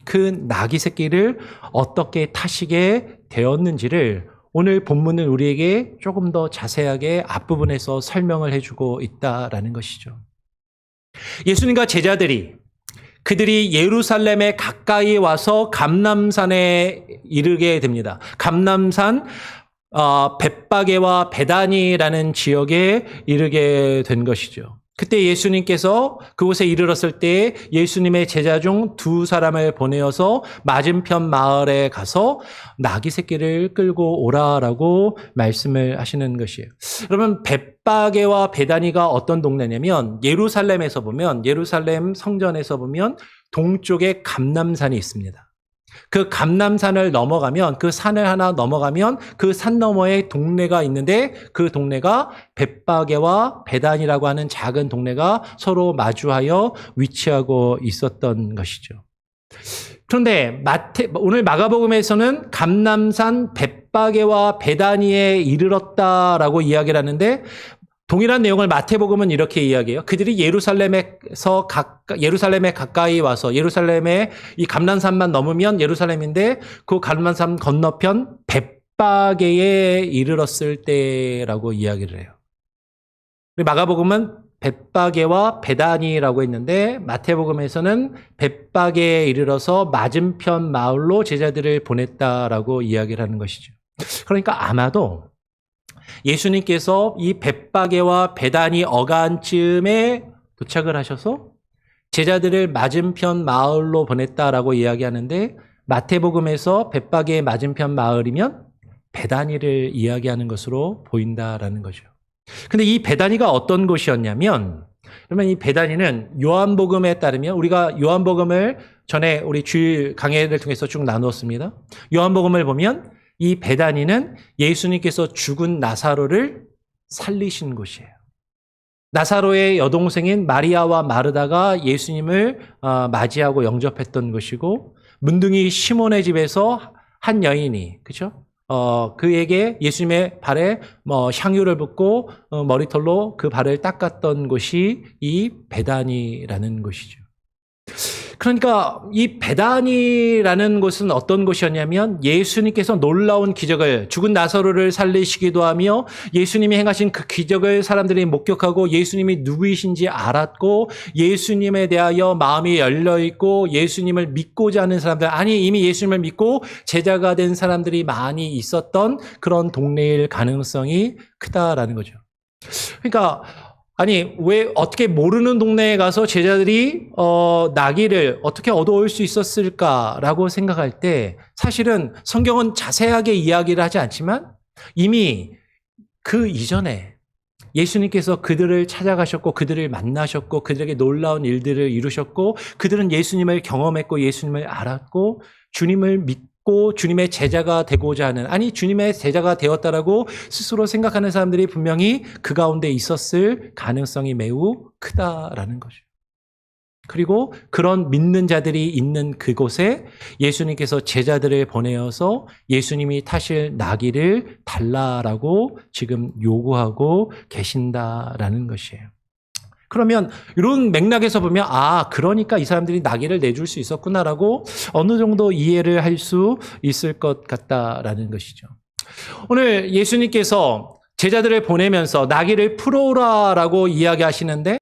그 나귀 새끼를 어떻게 타시게 되었는지를 오늘 본문은 우리에게 조금 더 자세하게 앞부분에서 설명을 해주고 있다라는 것이죠. 예수님과 제자들이 그들이 예루살렘에 가까이 와서 감람산에 이르게 됩니다. 감람산 벳바게와 베다니라는 지역에 이르게 된 것이죠. 그때 예수님께서 그곳에 이르렀을 때 예수님의 제자 중 두 사람을 보내어서 맞은편 마을에 가서 나귀 새끼를 끌고 오라라고 말씀을 하시는 것이에요. 여러분, 벳바게와 베다니가 어떤 동네냐면, 예루살렘에서 보면, 예루살렘 성전에서 보면 동쪽에 감람산이 있습니다. 그 감람산을 넘어가면, 그 산을 하나 넘어가면 그 산 너머에 동네가 있는데, 그 동네가 벳바게와 베단이라고 하는 작은 동네가 서로 마주하여 위치하고 있었던 것이죠. 그런데 오늘 마가복음에서는 감람산 벳바게와 베다니에 이르렀다라고 이야기를 하는데, 동일한 내용을 마태복음은 이렇게 이야기해요. 그들이 예루살렘에 가까이 와서, 예루살렘에 이 감람산만 넘으면 예루살렘인데, 그 감람산 건너편 벳바게에 이르렀을 때라고 이야기를 해요. 마가복음은 벳바게와 베다니라고 했는데, 마태복음에서는 벳바게에 이르러서 맞은편 마을로 제자들을 보냈다라고 이야기를 하는 것이죠. 그러니까 아마도 예수님께서 이 벳바게와 베다니 어간쯤에 도착을 하셔서 제자들을 맞은편 마을로 보냈다라고 이야기하는데, 마태복음에서 벳바게의 맞은편 마을이면 베다니를 이야기하는 것으로 보인다라는 거죠. 근데 이 베다니가 어떤 곳이었냐면, 그러면 이 베다니는 요한복음에 따르면, 우리가 요한복음을 전에 우리 주일 강해를 통해서 쭉 나누었습니다. 요한복음을 보면 이 베다니는 예수님께서 죽은 나사로를 살리신 곳이에요. 나사로의 여동생인 마리아와 마르다가 예수님을 맞이하고 영접했던 것이고, 문둥이 시몬의 집에서 한 여인이, 그렇죠? 그에게 예수님의 발에 향유를 붓고 머리털로 그 발을 닦았던 곳이 이 베다니라는 곳이죠. 그러니까 이 베다니라는 곳은 어떤 곳이었냐면, 예수님께서 놀라운 기적을, 죽은 나사로를 살리시기도 하며 예수님이 행하신 그 기적을 사람들이 목격하고 예수님이 누구이신지 알았고, 예수님에 대하여 마음이 열려있고 예수님을 믿고자 하는 사람들, 아니 이미 예수님을 믿고 제자가 된 사람들이 많이 있었던 그런 동네일 가능성이 크다라는 거죠. 그러니까 아니, 왜 어떻게 모르는 동네에 가서 제자들이 나귀를 어떻게 얻어올 수 있었을까라고 생각할 때, 사실은 성경은 자세하게 이야기를 하지 않지만 이미 그 이전에 예수님께서 그들을 찾아가셨고 그들을 만나셨고 그들에게 놀라운 일들을 이루셨고, 그들은 예수님을 경험했고 예수님을 알았고 주님을 믿고 주님의 제자가 되고자 하는, 아니 주님의 제자가 되었다라고 스스로 생각하는 사람들이 분명히 그 가운데 있었을 가능성이 매우 크다라는 거죠. 그리고 그런 믿는 자들이 있는 그곳에 예수님께서 제자들을 보내어서 예수님이 타실 나귀를 달라라고 지금 요구하고 계신다라는 것이에요. 그러면 이런 맥락에서 보면, 그러니까 이 사람들이 나귀를 내줄 수 있었구나라고 어느 정도 이해를 할 수 있을 것 같다라는 것이죠. 오늘 예수님께서 제자들을 보내면서 나귀를 풀어오라라고 이야기하시는데,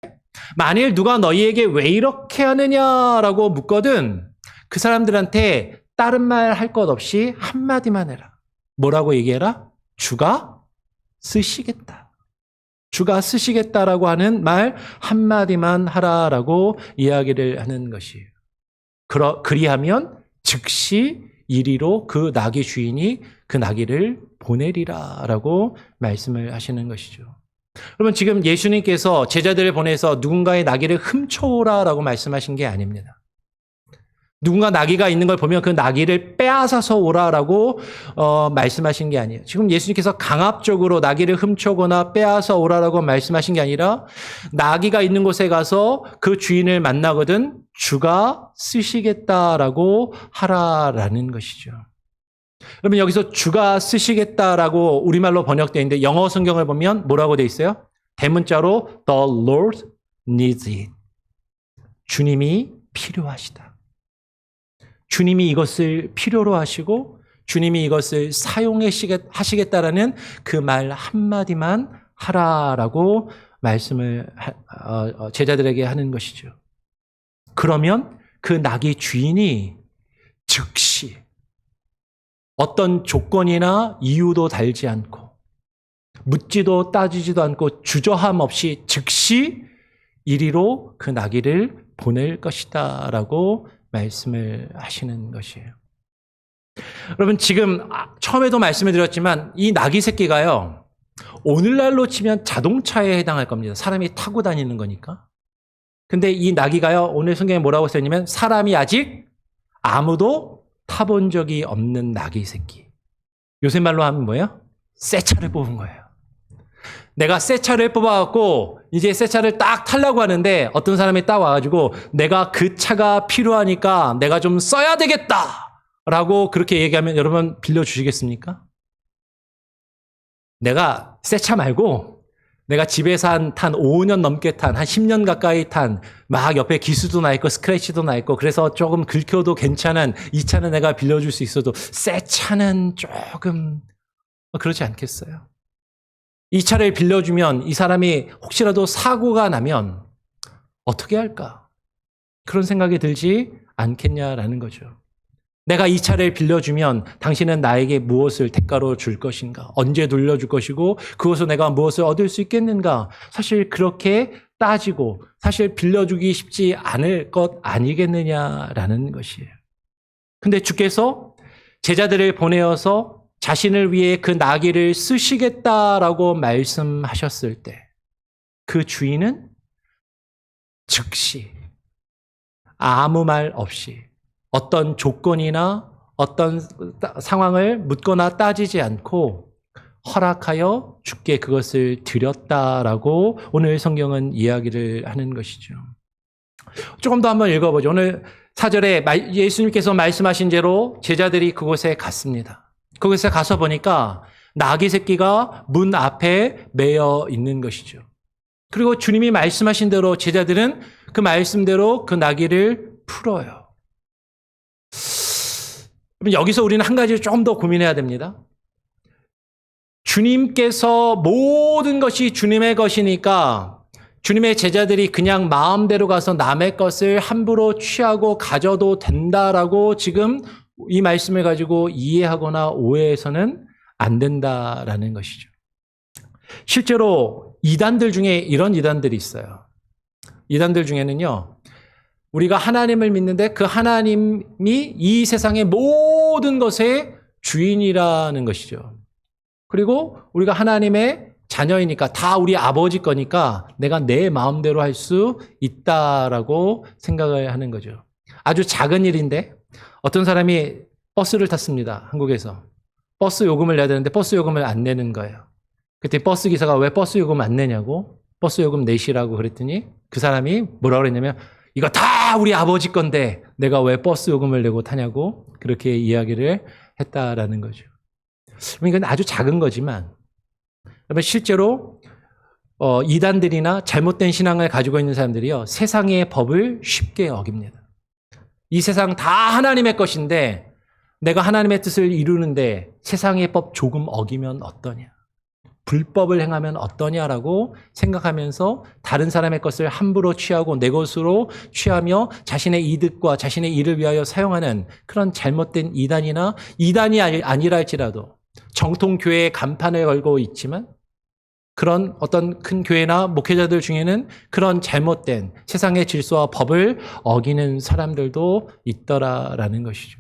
만일 누가 너희에게 왜 이렇게 하느냐라고 묻거든 그 사람들한테 다른 말 할 것 없이 한마디만 해라. 뭐라고 얘기해라? 주가 쓰시겠다. 주가 쓰시겠다라고 하는 말 한마디만 하라라고 이야기를 하는 것이에요. 그리하면 즉시 이리로 그 나귀 주인이 그 나귀를 보내리라라고 말씀을 하시는 것이죠. 여러분, 지금 예수님께서 제자들을 보내서 누군가의 나귀를 훔쳐오라라고 말씀하신 게 아닙니다. 누군가 나귀가 있는 걸 보면 그 나귀를 빼앗아서 오라라고 말씀하신 게 아니에요. 지금 예수님께서 강압적으로 나귀를 훔쳐거나 빼앗아 오라라고 말씀하신 게 아니라 나귀가 있는 곳에 가서 그 주인을 만나거든 주가 쓰시겠다라고 하라라는 것이죠. 그러면 여기서 주가 쓰시겠다라고 우리말로 번역되어 있는데 영어 성경을 보면 뭐라고 되어 있어요? 대문자로 The Lord needs it. 주님이 필요하시다. 주님이 이것을 필요로 하시고 주님이 이것을 사용하시겠다라는 그 말 한마디만 하라라고 말씀을 제자들에게 하는 것이죠. 그러면 그 나귀 주인이 즉시 어떤 조건이나 이유도 달지 않고 묻지도 따지지도 않고 주저함 없이 즉시 이리로 그 나귀를 보낼 것이다 라고 말씀을 하시는 것이에요. 여러분 지금 처음에도 말씀을 드렸지만 이 나귀 새끼가요. 오늘날로 치면 자동차에 해당할 겁니다. 사람이 타고 다니는 거니까. 근데 이 나귀가요. 오늘 성경에 뭐라고 써있냐면 사람이 아직 아무도 타본 적이 없는 나귀 새끼. 요새 말로 하면 뭐예요? 새 차를 뽑은 거예요. 내가 새 차를 뽑아갖고 이제 새 차를 딱 타려고 하는데 어떤 사람이 딱 와가지고 내가 그 차가 필요하니까 내가 좀 써야 되겠다 라고 그렇게 얘기하면 여러분 빌려주시겠습니까? 내가 새 차 말고 내가 집에서 탄 5년 넘게 한 10년 가까이 막 옆에 기수도 나 있고 스크래치도 나 있고 그래서 조금 긁혀도 괜찮은 이 차는 내가 빌려줄 수 있어도 새 차는 조금 그렇지 않겠어요? 이 차를 빌려주면 이 사람이 혹시라도 사고가 나면 어떻게 할까? 그런 생각이 들지 않겠냐라는 거죠. 내가 이 차를 빌려주면 당신은 나에게 무엇을 대가로 줄 것인가? 언제 돌려줄 것이고 그것으로 내가 무엇을 얻을 수 있겠는가? 사실 그렇게 따지고 사실 빌려주기 쉽지 않을 것 아니겠느냐라는 것이에요. 근데 주께서 제자들을 보내어서 자신을 위해 그 나귀를 쓰시겠다라고 말씀하셨을 때 그 주인은 즉시 아무 말 없이 어떤 조건이나 어떤 상황을 묻거나 따지지 않고 허락하여 주께 그것을 드렸다라고 오늘 성경은 이야기를 하는 것이죠. 조금 더 한번 읽어보죠. 오늘 4절에 예수님께서 말씀하신 대로 제자들이 그곳에 갔습니다. 그곳에 가서 보니까 나귀 새끼가 문 앞에 매여 있는 것이죠. 그리고 주님이 말씀하신 대로 제자들은 그 말씀대로 그 나귀를 풀어요. 여기서 우리는 한 가지를 조금 더 고민해야 됩니다. 주님께서 모든 것이 주님의 것이니까 주님의 제자들이 그냥 마음대로 가서 남의 것을 함부로 취하고 가져도 된다라고 지금 이 말씀을 가지고 이해하거나 오해해서는 안 된다라는 것이죠. 실제로 이단들 중에 이런 이단들이 있어요. 이단들 중에는요. 우리가 하나님을 믿는데 그 하나님이 이 세상의 모든 것의 주인이라는 것이죠. 그리고 우리가 하나님의 자녀이니까 다 우리 아버지 거니까 내가 내 마음대로 할 수 있다라고 생각을 하는 거죠. 아주 작은 일인데 어떤 사람이 버스를 탔습니다. 한국에서. 버스 요금을 내야 되는데 버스 요금을 안 내는 거예요. 그때 버스 기사가 왜 버스 요금 안 내냐고 버스 요금 내시라고 그랬더니 그 사람이 뭐라고 그랬냐면 이거 다 우리 아버지 건데 내가 왜 버스 요금을 내고 타냐고 그렇게 이야기를 했다라는 거죠. 이건 아주 작은 거지만 실제로 이단들이나 잘못된 신앙을 가지고 있는 사람들이요. 세상의 법을 쉽게 어깁니다. 이 세상 다 하나님의 것인데 내가 하나님의 뜻을 이루는데 세상의 법 조금 어기면 어떠냐. 불법을 행하면 어떠냐라고 생각하면서 다른 사람의 것을 함부로 취하고 내 것으로 취하며 자신의 이득과 자신의 일을 위하여 사용하는 그런 잘못된 이단이 아니라 할지라도 정통 교회의 간판을 걸고 있지만 그런 어떤 큰 교회나 목회자들 중에는 그런 잘못된 세상의 질서와 법을 어기는 사람들도 있더라라는 것이죠.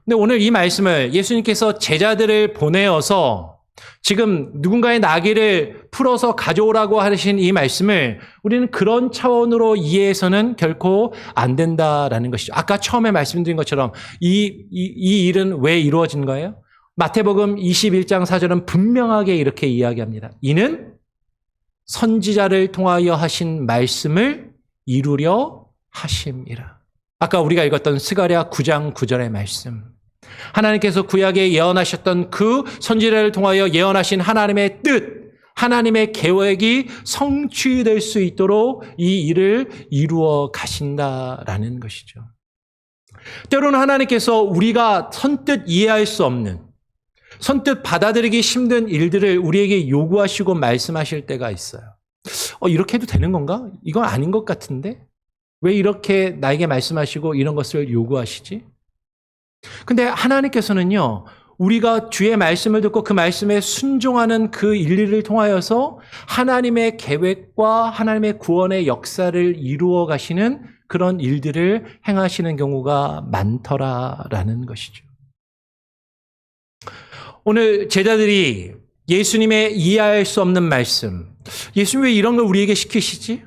근데 오늘 이 말씀을 예수님께서 제자들을 보내어서 지금 누군가의 나귀를 풀어서 가져오라고 하신 이 말씀을 우리는 그런 차원으로 이해해서는 결코 안 된다라는 것이죠. 아까 처음에 말씀드린 것처럼 이 일은 왜 이루어진 거예요? 마태복음 21장 4절은 분명하게 이렇게 이야기합니다. 이는 선지자를 통하여 하신 말씀을 이루려 하심이라. 아까 우리가 읽었던 스가랴 9장 9절의 말씀. 하나님께서 구약에 예언하셨던 그 선지자를 통하여 예언하신 하나님의 뜻, 하나님의 계획이 성취될 수 있도록 이 일을 이루어 가신다라는 것이죠. 때로는 하나님께서 우리가 선뜻 이해할 수 없는, 선뜻 받아들이기 힘든 일들을 우리에게 요구하시고 말씀하실 때가 있어요. 이렇게 해도 되는 건가? 이건 아닌 것 같은데? 왜 이렇게 나에게 말씀하시고 이런 것을 요구하시지? 근데 하나님께서는요, 우리가 주의 말씀을 듣고 그 말씀에 순종하는 그 일들을 통하여서 하나님의 계획과 하나님의 구원의 역사를 이루어 가시는 그런 일들을 행하시는 경우가 많더라라는 것이죠. 오늘 제자들이 예수님의 이해할 수 없는 말씀, 예수님 왜 이런 걸 우리에게 시키시지?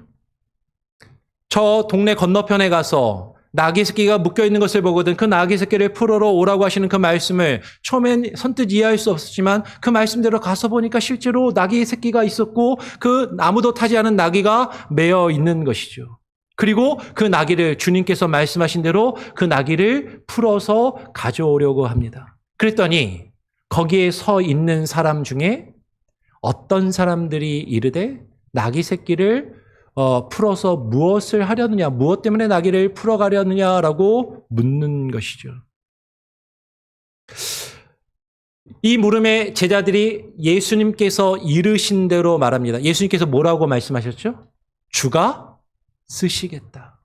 저 동네 건너편에 가서 나귀 새끼가 묶여있는 것을 보거든 그 나귀 새끼를 풀어러 오라고 하시는 그 말씀을 처음엔 선뜻 이해할 수 없었지만 그 말씀대로 가서 보니까 실제로 나귀 새끼가 있었고 그 아무도 타지 않은 나귀가 매어 있는 것이죠. 그리고 그 나귀를 주님께서 말씀하신 대로 그 나귀를 풀어서 가져오려고 합니다. 그랬더니 거기에 서 있는 사람 중에 어떤 사람들이 이르되 나귀 새끼를 풀어서 무엇을 하려느냐, 무엇 때문에 나귀를 풀어가려느냐라고 묻는 것이죠. 이 물음에 제자들이 예수님께서 이르신 대로 말합니다. 예수님께서 뭐라고 말씀하셨죠? 주가 쓰시겠다.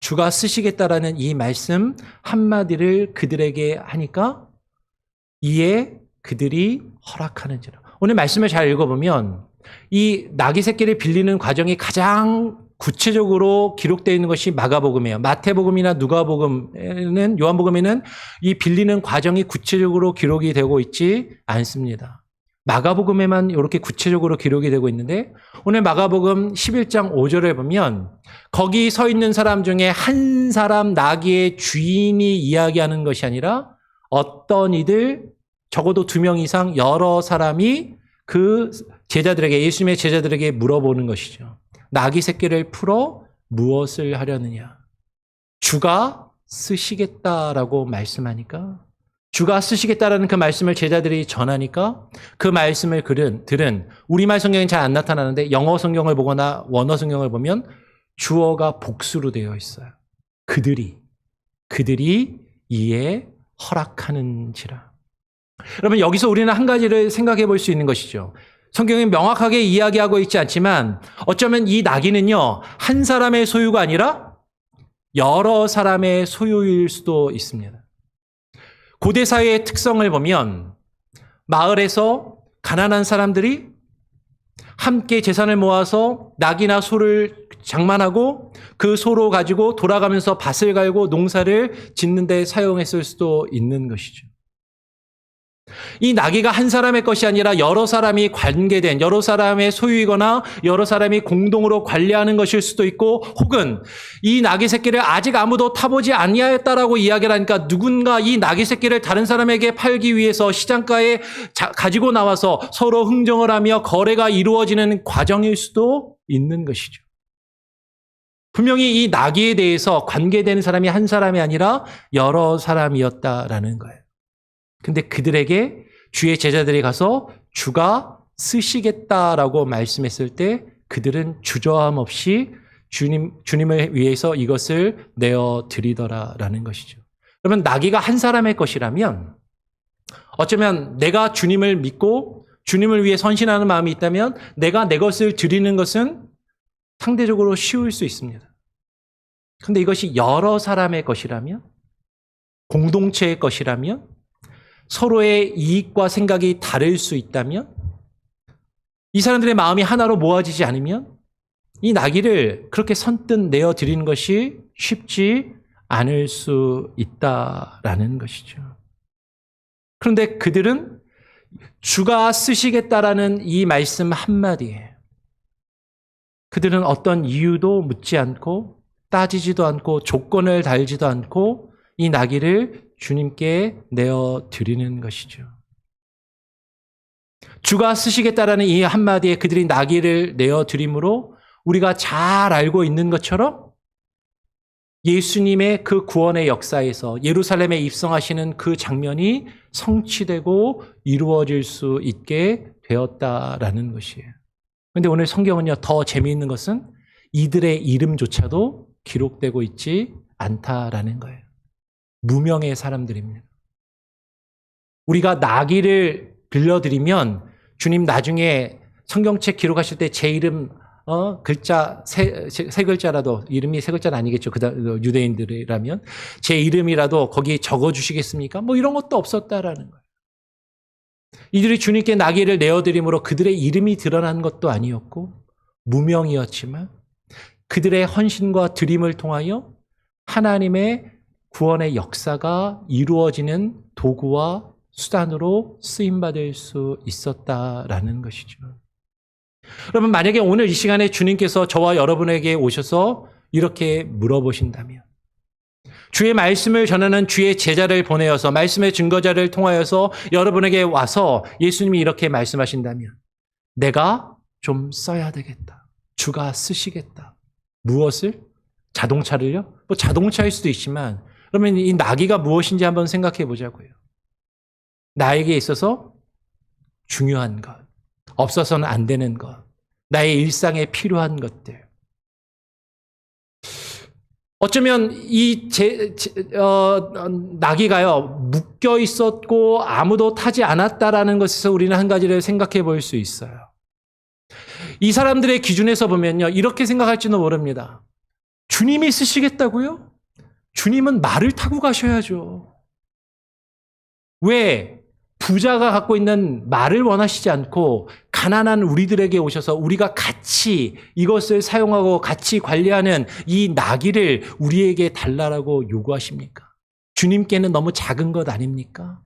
주가 쓰시겠다라는 이 말씀 한마디를 그들에게 하니까 이에 그들이 허락하는지라. 오늘 말씀을 잘 읽어보면 이 나귀 새끼를 빌리는 과정이 가장 구체적으로 기록되어 있는 것이 마가복음이에요. 마태복음이나 누가복음에는, 요한복음에는 이 빌리는 과정이 구체적으로 기록이 되고 있지 않습니다. 마가복음에만 이렇게 구체적으로 기록이 되고 있는데 오늘 마가복음 11장 5절을 보면 거기 서 있는 사람 중에 한 사람 나귀의 주인이 이야기하는 것이 아니라 어떤 이들 적어도 2명 이상 여러 사람이 그 제자들에게, 예수님의 제자들에게 물어보는 것이죠. 나귀 새끼를 풀어 무엇을 하려느냐? 주가 쓰시겠다라고 말씀하니까, 주가 쓰시겠다라는 그 말씀을 제자들이 전하니까 그 말씀을 들은 우리말 성경은 잘 안 나타나는데 영어 성경을 보거나 원어 성경을 보면 주어가 복수로 되어 있어요. 그들이 이에 허락하는지라. 여러분, 여기서 우리는 한 가지를 생각해 볼 수 있는 것이죠. 성경이 명확하게 이야기하고 있지 않지만 어쩌면 이 나귀는요, 한 사람의 소유가 아니라 여러 사람의 소유일 수도 있습니다. 고대 사회의 특성을 보면 마을에서 가난한 사람들이 함께 재산을 모아서 낙이나 소를 장만하고 그 소로 가지고 돌아가면서 밭을 갈고 농사를 짓는 데 사용했을 수도 있는 것이죠. 이 나귀가 한 사람의 것이 아니라 여러 사람이 관계된, 여러 사람의 소유이거나 여러 사람이 공동으로 관리하는 것일 수도 있고, 혹은 이 나귀 새끼를 아직 아무도 타보지 아니하였다라고 이야기를 하니까 누군가 이 나귀 새끼를 다른 사람에게 팔기 위해서 시장가에 가지고 나와서 서로 흥정을 하며 거래가 이루어지는 과정일 수도 있는 것이죠. 분명히 이 나귀에 대해서 관계되는 사람이 한 사람이 아니라 여러 사람이었다라는 거예요. 근데 그들에게 주의 제자들이 가서 주가 쓰시겠다라고 말씀했을 때 그들은 주저함 없이 주님을 위해서 이것을 내어 드리더라라는 것이죠. 그러면 나귀가 한 사람의 것이라면 어쩌면 내가 주님을 믿고 주님을 위해 선신하는 마음이 있다면 내가 내 것을 드리는 것은 상대적으로 쉬울 수 있습니다. 근데 이것이 여러 사람의 것이라면, 공동체의 것이라면, 서로의 이익과 생각이 다를 수 있다면, 이 사람들의 마음이 하나로 모아지지 않으면 이 나귀를 그렇게 선뜻 내어 드리는 것이 쉽지 않을 수 있다라는 것이죠. 그런데 그들은 주가 쓰시겠다라는 이 말씀 한마디에 그들은 어떤 이유도 묻지 않고 따지지도 않고 조건을 달지도 않고 이 나귀를 주님께 내어 드리는 것이죠. 주가 쓰시겠다라는 이 한마디에 그들이 나귀를 내어 드림으로 우리가 잘 알고 있는 것처럼 예수님의 그 구원의 역사에서 예루살렘에 입성하시는 그 장면이 성취되고 이루어질 수 있게 되었다라는 것이에요. 그런데 오늘 성경은요, 더 재미있는 것은 이들의 이름조차도 기록되고 있지 않다라는 거예요. 무명의 사람들입니다. 우리가 나귀를 빌려드리면 주님 나중에 성경책 기록하실 때 제 이름 글자 세 글자라도, 이름이 세 글자는 아니겠죠. 유대인들이라면 제 이름이라도 거기에 적어주시겠습니까? 뭐 이런 것도 없었다라는 거예요. 이들이 주님께 나귀를 내어드림으로 그들의 이름이 드러난 것도 아니었고 무명이었지만 그들의 헌신과 드림을 통하여 하나님의 구원의 역사가 이루어지는 도구와 수단으로 쓰임받을 수 있었다라는 것이죠. 여러분, 만약에 오늘 이 시간에 주님께서 저와 여러분에게 오셔서 이렇게 물어보신다면, 주의 말씀을 전하는 주의 제자를 보내어서 말씀의 증거자를 통하여서 여러분에게 와서 예수님이 이렇게 말씀하신다면, 내가 좀 써야 되겠다. 주가 쓰시겠다. 무엇을? 자동차를요? 뭐 자동차일 수도 있지만, 그러면 이 나귀가 무엇인지 한번 생각해 보자고요. 나에게 있어서 중요한 것, 없어서는 안 되는 것, 나의 일상에 필요한 것들. 어쩌면 이 나귀가요, 묶여 있었고 아무도 타지 않았다라는 것에서 우리는 한 가지를 생각해 볼 수 있어요. 이 사람들의 기준에서 보면요, 이렇게 생각할지도 모릅니다. 주님이 쓰시겠다고요? 주님은 말을 타고 가셔야죠. 왜? 부자가 갖고 있는 말을 원하시지 않고 가난한 우리들에게 오셔서 우리가 같이 이것을 사용하고 같이 관리하는 이 나귀를 우리에게 달라라고 요구하십니까? 주님께는 너무 작은 것 아닙니까?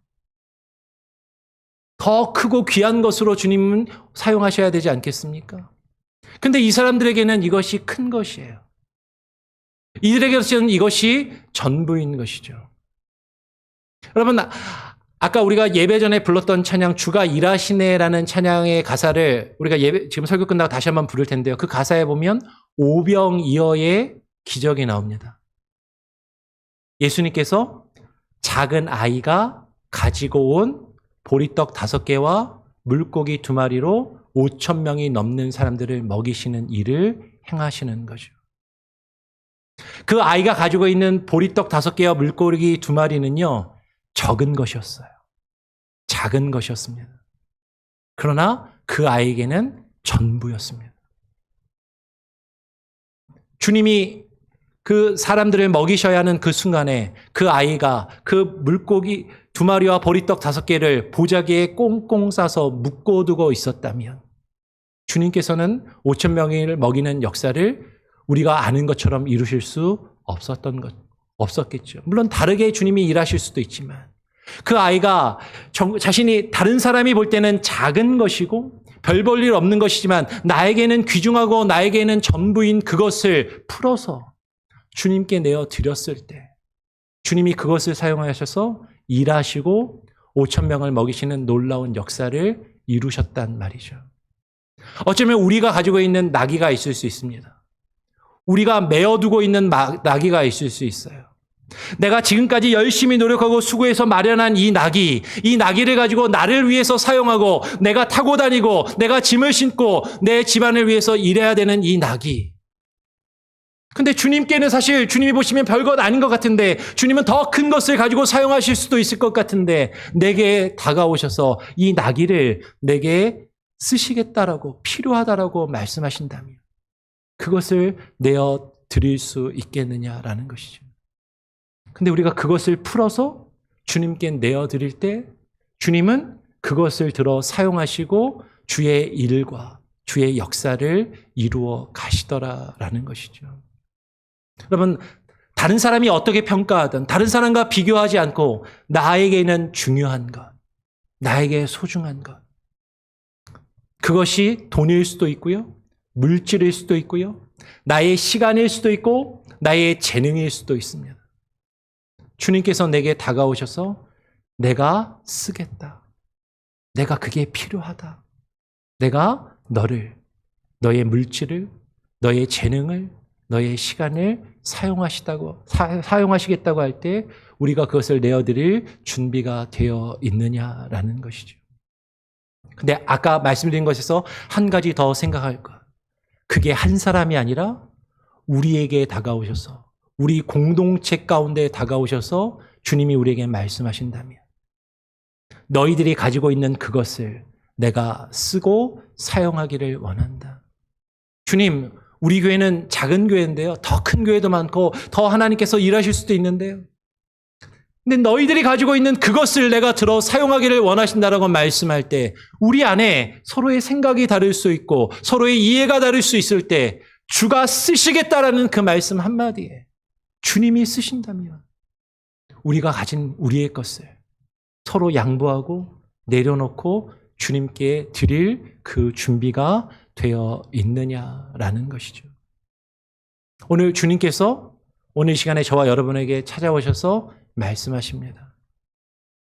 더 크고 귀한 것으로 주님은 사용하셔야 되지 않겠습니까? 근데 이 사람들에게는 이것이 큰 것이에요. 이들에게는 이것이 전부인 것이죠. 여러분, 아까 우리가 예배 전에 불렀던 찬양 주가 일하시네라는 찬양의 가사를 우리가 지금 설교 끝나고 다시 한번 부를 텐데요. 그 가사에 보면 오병이어의 기적이 나옵니다. 예수님께서 작은 아이가 가지고 온 보리떡 5개와 물고기 2마리로 5,000명이 넘는 사람들을 먹이시는 일을 행하시는 거죠. 그 아이가 가지고 있는 보리떡 5개와 물고기 2마리는요, 적은 것이었어요. 작은 것이었습니다. 그러나 그 아이에게는 전부였습니다. 주님이 그 사람들을 먹이셔야 하는 그 순간에 그 아이가 그 물고기 2마리와 보리떡 5개를 보자기에 꽁꽁 싸서 묶어두고 있었다면 주님께서는 5,000명을 먹이는 역사를 우리가 아는 것처럼 이루실 수 없었겠죠. 물론 다르게 주님이 일하실 수도 있지만 그 아이가 자신이 다른 사람이 볼 때는 작은 것이고 별 볼 일 없는 것이지만 나에게는 귀중하고 나에게는 전부인 그것을 풀어서 주님께 내어 드렸을 때 주님이 그것을 사용하셔서 일하시고 5,000명을 먹이시는 놀라운 역사를 이루셨단 말이죠. 어쩌면 우리가 가지고 있는 나귀가 있을 수 있습니다. 우리가 메어두고 있는 나귀가 있을 수 있어요. 내가 지금까지 열심히 노력하고 수고해서 마련한 이 나귀를 가지고 나를 위해서 사용하고 내가 타고 다니고 내가 짐을 싣고 내 집안을 위해서 일해야 되는 이 나귀. 근데 주님께는 사실 주님이 보시면 별것 아닌 것 같은데 주님은 더 큰 것을 가지고 사용하실 수도 있을 것 같은데 내게 다가오셔서 이 나귀를 내게 쓰시겠다라고 필요하다라고 말씀하신다면 그것을 내어 드릴 수 있겠느냐라는 것이죠. 근데 우리가 그것을 풀어서 주님께 내어 드릴 때 주님은 그것을 들어 사용하시고 주의 일과 주의 역사를 이루어 가시더라라는 것이죠. 여러분, 다른 사람이 어떻게 평가하든 다른 사람과 비교하지 않고 나에게는 중요한 것, 나에게 소중한 것. 그것이 돈일 수도 있고요. 물질일 수도 있고요. 나의 시간일 수도 있고 나의 재능일 수도 있습니다. 주님께서 내게 다가오셔서 내가 쓰겠다. 내가 그게 필요하다. 내가 너를, 너의 물질을, 너의 재능을, 너의 시간을 사용하시겠다고 할 때 우리가 그것을 내어드릴 준비가 되어 있느냐라는 것이죠. 근데 아까 말씀드린 것에서 한 가지 더 생각할 것. 그게 한 사람이 아니라 우리에게 다가오셔서, 우리 공동체 가운데 다가오셔서 주님이 우리에게 말씀하신다면 너희들이 가지고 있는 그것을 내가 쓰고 사용하기를 원한다. 주님, 우리 교회는 작은 교회인데요. 더 큰 교회도 많고 더 하나님께서 일하실 수도 있는데요. 근데 너희들이 가지고 있는 그것을 내가 들어 사용하기를 원하신다라고 말씀할 때 우리 안에 서로의 생각이 다를 수 있고 서로의 이해가 다를 수 있을 때 주가 쓰시겠다라는 그 말씀 한마디에 주님이 쓰신다면 우리가 가진 우리의 것을 서로 양보하고 내려놓고 주님께 드릴 그 준비가 되어 있느냐라는 것이죠. 오늘 주님께서 오늘 시간에 저와 여러분에게 찾아오셔서 말씀하십니다.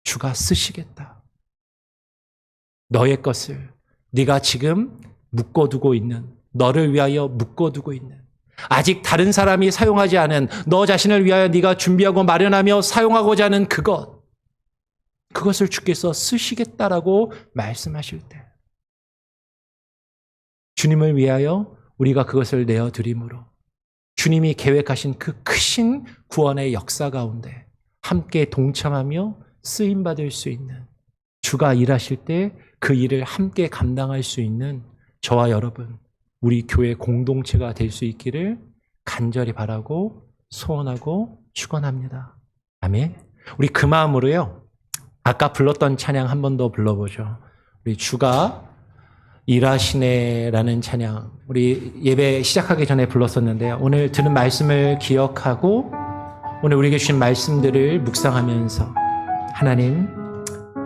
주가 쓰시겠다. 너의 것을 네가 지금 묶어두고 있는, 너를 위하여 묶어두고 있는, 아직 다른 사람이 사용하지 않은 너 자신을 위하여 네가 준비하고 마련하며 사용하고자 하는 그것을 주께서 쓰시겠다라고 말씀하실 때 주님을 위하여 우리가 그것을 내어드림으로 주님이 계획하신 그 크신 구원의 역사 가운데 함께 동참하며 쓰임받을 수 있는, 주가 일하실 때 그 일을 함께 감당할 수 있는 저와 여러분, 우리 교회 공동체가 될 수 있기를 간절히 바라고 소원하고 축원합니다. 아멘. 우리 그 마음으로요, 아까 불렀던 찬양 한 번 더 불러보죠. 우리 주가 일하시네라는 찬양, 우리 예배 시작하기 전에 불렀었는데요. 오늘 들은 말씀을 기억하고 오늘 우리에게 주신 말씀들을 묵상하면서 하나님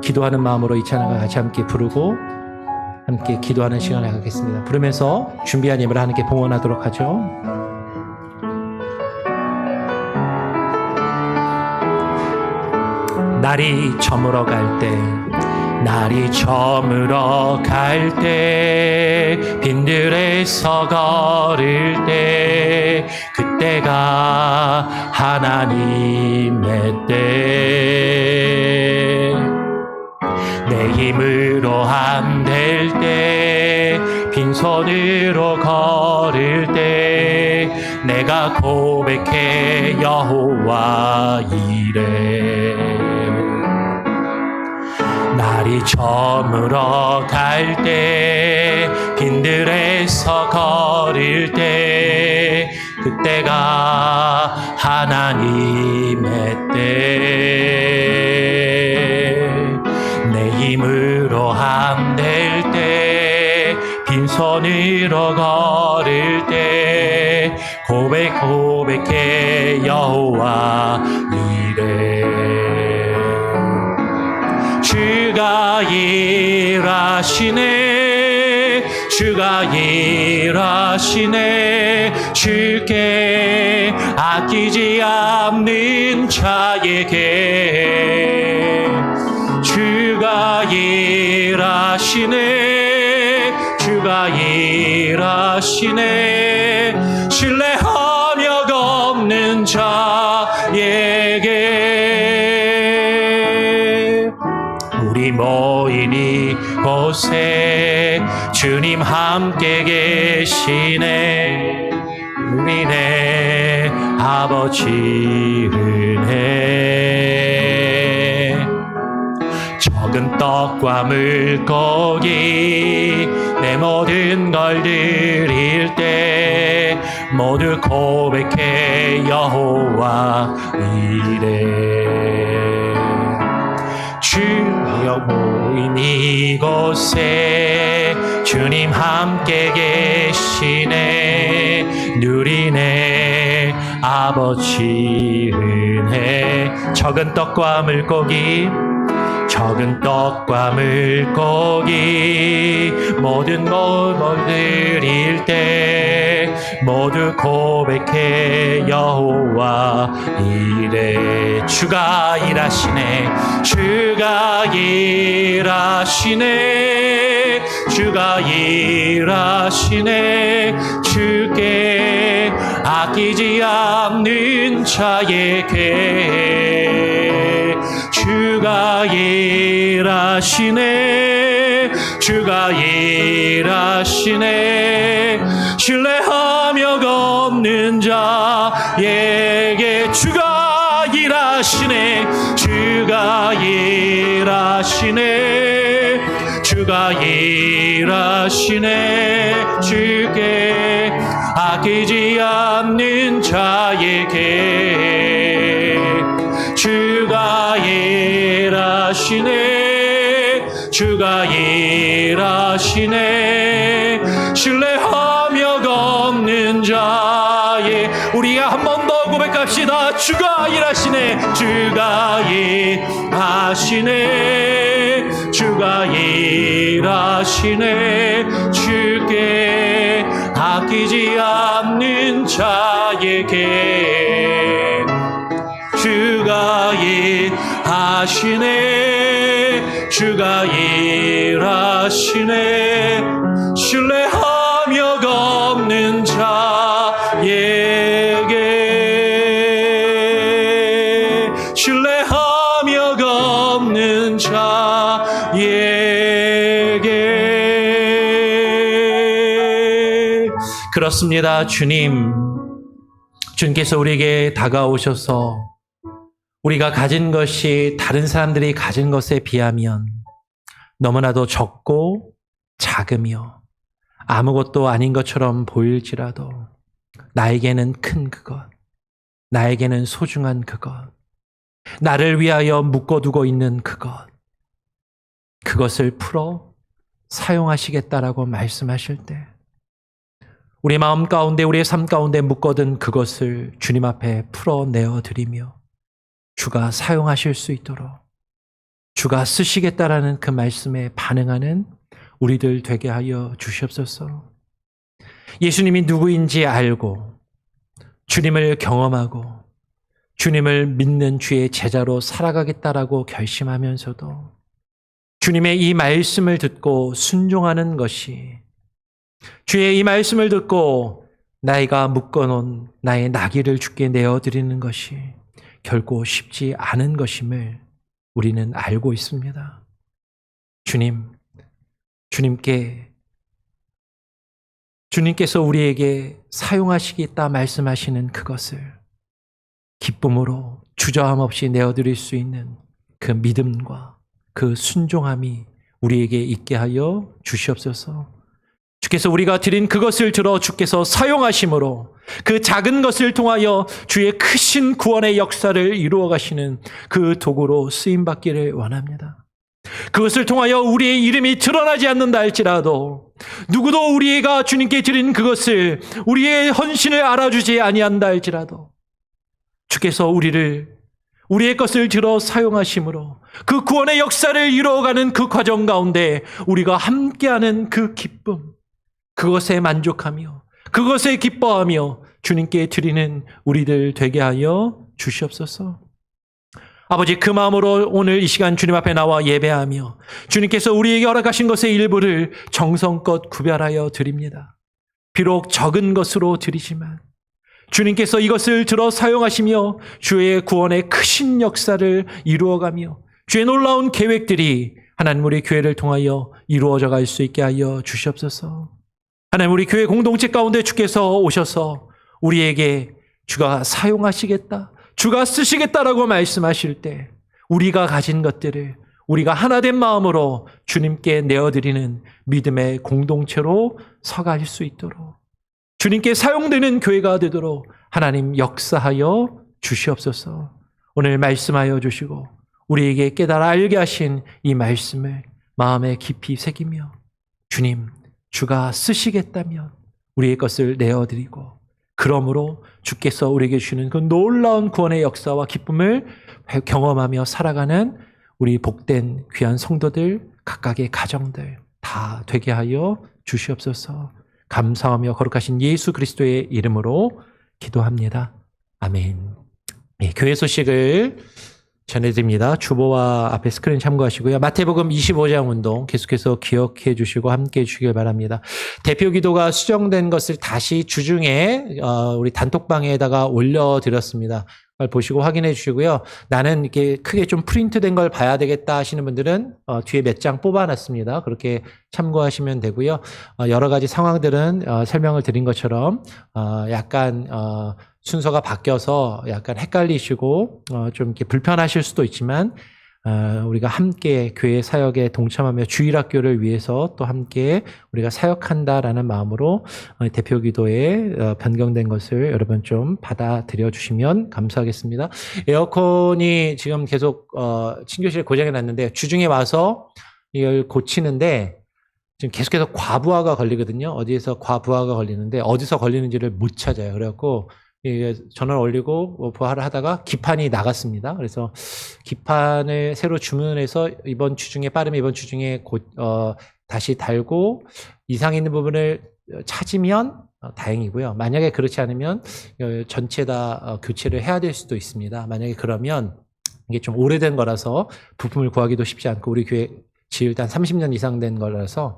기도하는 마음으로 이 찬양을 같이 함께 부르고 함께 기도하는 시간을 갖겠습니다. 부르면서 준비한 예배를 하나님께 봉헌하도록 하죠. 날이 저물어 갈 때, 날이 저물어 갈 때, 빈들에서 걸을 때, 그때가 하나님의 때. 내 힘으로 안 될 때, 빈손으로 걸을 때, 내가 고백해 여호와 이래. 날이 저물어 갈 때, 빈들에서 걸을 때, 그때가 하나님의 때. 내 힘으로 안 될 때, 빈손으로 걸을 때, 고백해 여호와 이래. 주가 일하시네, 주가 일하시네, 주께 아끼지 않는 자에게. 주가 일하시네, 주가 일하시네, 신뢰하며 걷는 자에게. 우리 모인 이곳에 주님 함께 계시네. 우리네 아버지 은혜. 적은 떡과 물고기 내 모든 걸 드릴 때 모두 고백해 여호와 이래. 주여 모인 이곳에 주님 함께 계시네. 누리네 아버지 은혜. 적은 떡과 물고기, 적은 떡과 물고기 모든 걸 드릴 때 모두 고백해 여호와 이래. 주가 일하시네, 주가 일하시네, 주가 일하시네. 주께 아끼지 않는 자의 궤. 주가 일하시네, 주가 일하시네. 신뢰하며 걷는 자에게 주가 일하시네, 주가 일하시네, 주가 일하시네. 주께 아끼지 않는 자에게 주가 일하시네, 주가 일하시네. 신뢰하며 걷는 자의. 우리가 한 번 더 고백합시다. 주가 일하시네, 주가 일하시네, 주가 일하시네. 주께 아끼지 않는 자에게 주가 일하시네, 주가 일하시네. 신뢰하며 걷는 자에게, 신뢰하며 걷는 자에게. 그렇습니다. 주님께서 우리에게 다가오셔서 우리가 가진 것이 다른 사람들이 가진 것에 비하면 너무나도 적고 작으며 아무것도 아닌 것처럼 보일지라도 나에게는 큰 그것, 나에게는 소중한 그것, 나를 위하여 묶어두고 있는 그것, 그것을 풀어 사용하시겠다라고 말씀하실 때 우리 마음 가운데, 우리의 삶 가운데 묶어둔 그것을 주님 앞에 풀어내어 드리며 주가 사용하실 수 있도록 주가 쓰시겠다라는 그 말씀에 반응하는 우리들 되게 하여 주시옵소서. 예수님이 누구인지 알고 주님을 경험하고 주님을 믿는 주의 제자로 살아가겠다라고 결심하면서도 주님의 이 말씀을 듣고 순종하는 것이, 주의 이 말씀을 듣고 나이가 묶어놓은 나의 나귀를 주께 내어드리는 것이 결코 쉽지 않은 것임을 우리는 알고 있습니다. 주님께서 우리에게 사용하시겠다 말씀하시는 그것을 기쁨으로 주저함 없이 내어드릴 수 있는 그 믿음과 그 순종함이 우리에게 있게 하여 주시옵소서. 주께서 우리가 드린 그것을 들어 주께서 사용하심으로 그 작은 것을 통하여 주의 크신 구원의 역사를 이루어 가시는 그 도구로 쓰임받기를 원합니다. 그것을 통하여 우리의 이름이 드러나지 않는다 할지라도, 누구도 우리가 주님께 드린 그것을, 우리의 헌신을 알아주지 아니한다 할지라도 주께서 우리의 것을 들어 사용하심으로 그 구원의 역사를 이루어가는 그 과정 가운데 우리가 함께하는 그 기쁨, 그것에 만족하며 그것에 기뻐하며 주님께 드리는 우리들 되게 하여 주시옵소서. 아버지, 그 마음으로 오늘 이 시간 주님 앞에 나와 예배하며 주님께서 우리에게 허락하신 것의 일부를 정성껏 구별하여 드립니다. 비록 적은 것으로 드리지만 주님께서 이것을 들어 사용하시며 주의 구원의 크신 역사를 이루어가며 주의 놀라운 계획들이 하나님 우리 교회를 통하여 이루어져 갈 수 있게 하여 주시옵소서. 하나님, 우리 교회 공동체 가운데 주께서 오셔서 우리에게 주가 사용하시겠다, 주가 쓰시겠다라고 말씀하실 때 우리가 가진 것들을 우리가 하나된 마음으로 주님께 내어드리는 믿음의 공동체로 서갈 수 있도록, 주님께 사용되는 교회가 되도록 하나님 역사하여 주시옵소서. 오늘 말씀하여 주시고 우리에게 깨달아 알게 하신 이 말씀을 마음에 깊이 새기며 주님, 주가 쓰시겠다면 우리의 것을 내어드리고, 그러므로 주께서 우리에게 주시는 그 놀라운 구원의 역사와 기쁨을 경험하며 살아가는 우리 복된 귀한 성도들 각각의 가정들 다 되게 하여 주시옵소서. 감사하며 거룩하신 예수 그리스도의 이름으로 기도합니다. 아멘. 네, 교회 소식을 전해드립니다. 주보와 앞에 스크린 참고하시고요. 마태복음 25장 운동 계속해서 기억해 주시고 함께 해 주시길 바랍니다. 대표 기도가 수정된 것을 다시 주중에 우리 단톡방에다가 올려드렸습니다. 그걸 보시고 확인해 주시고요. 나는 이렇게 크게 좀 프린트된 걸 봐야 되겠다 하시는 분들은 뒤에 몇 장 뽑아놨습니다. 그렇게 참고하시면 되고요. 여러 가지 상황들은 설명을 드린 것처럼 약간 순서가 바뀌어서 약간 헷갈리시고 좀 이렇게 불편하실 수도 있지만 우리가 함께 교회 사역에 동참하며 주일학교를 위해서 또 함께 우리가 사역한다라는 마음으로 대표 기도에 변경된 것을 여러분 좀 받아들여 주시면 감사하겠습니다. 에어컨이 지금 계속 친교실에 고장이 났는데 주중에 와서 이걸 고치는데 지금 계속해서 과부하가 걸리거든요. 어디에서 과부하가 걸리는데 어디서 걸리는지를 못 찾아요. 그래갖고 전원을 올리고 부하를 하다가 기판이 나갔습니다. 그래서 기판을 새로 주문해서 이번 주중에 빠르면 이번 주중에 다시 달고 이상 있는 부분을 찾으면 다행이고요. 만약에 그렇지 않으면 전체 다 교체를 해야 될 수도 있습니다. 만약에 그러면 이게 좀 오래된 거라서 부품을 구하기도 쉽지 않고 우리 교회 지을 때 한 30년 이상 된 거라서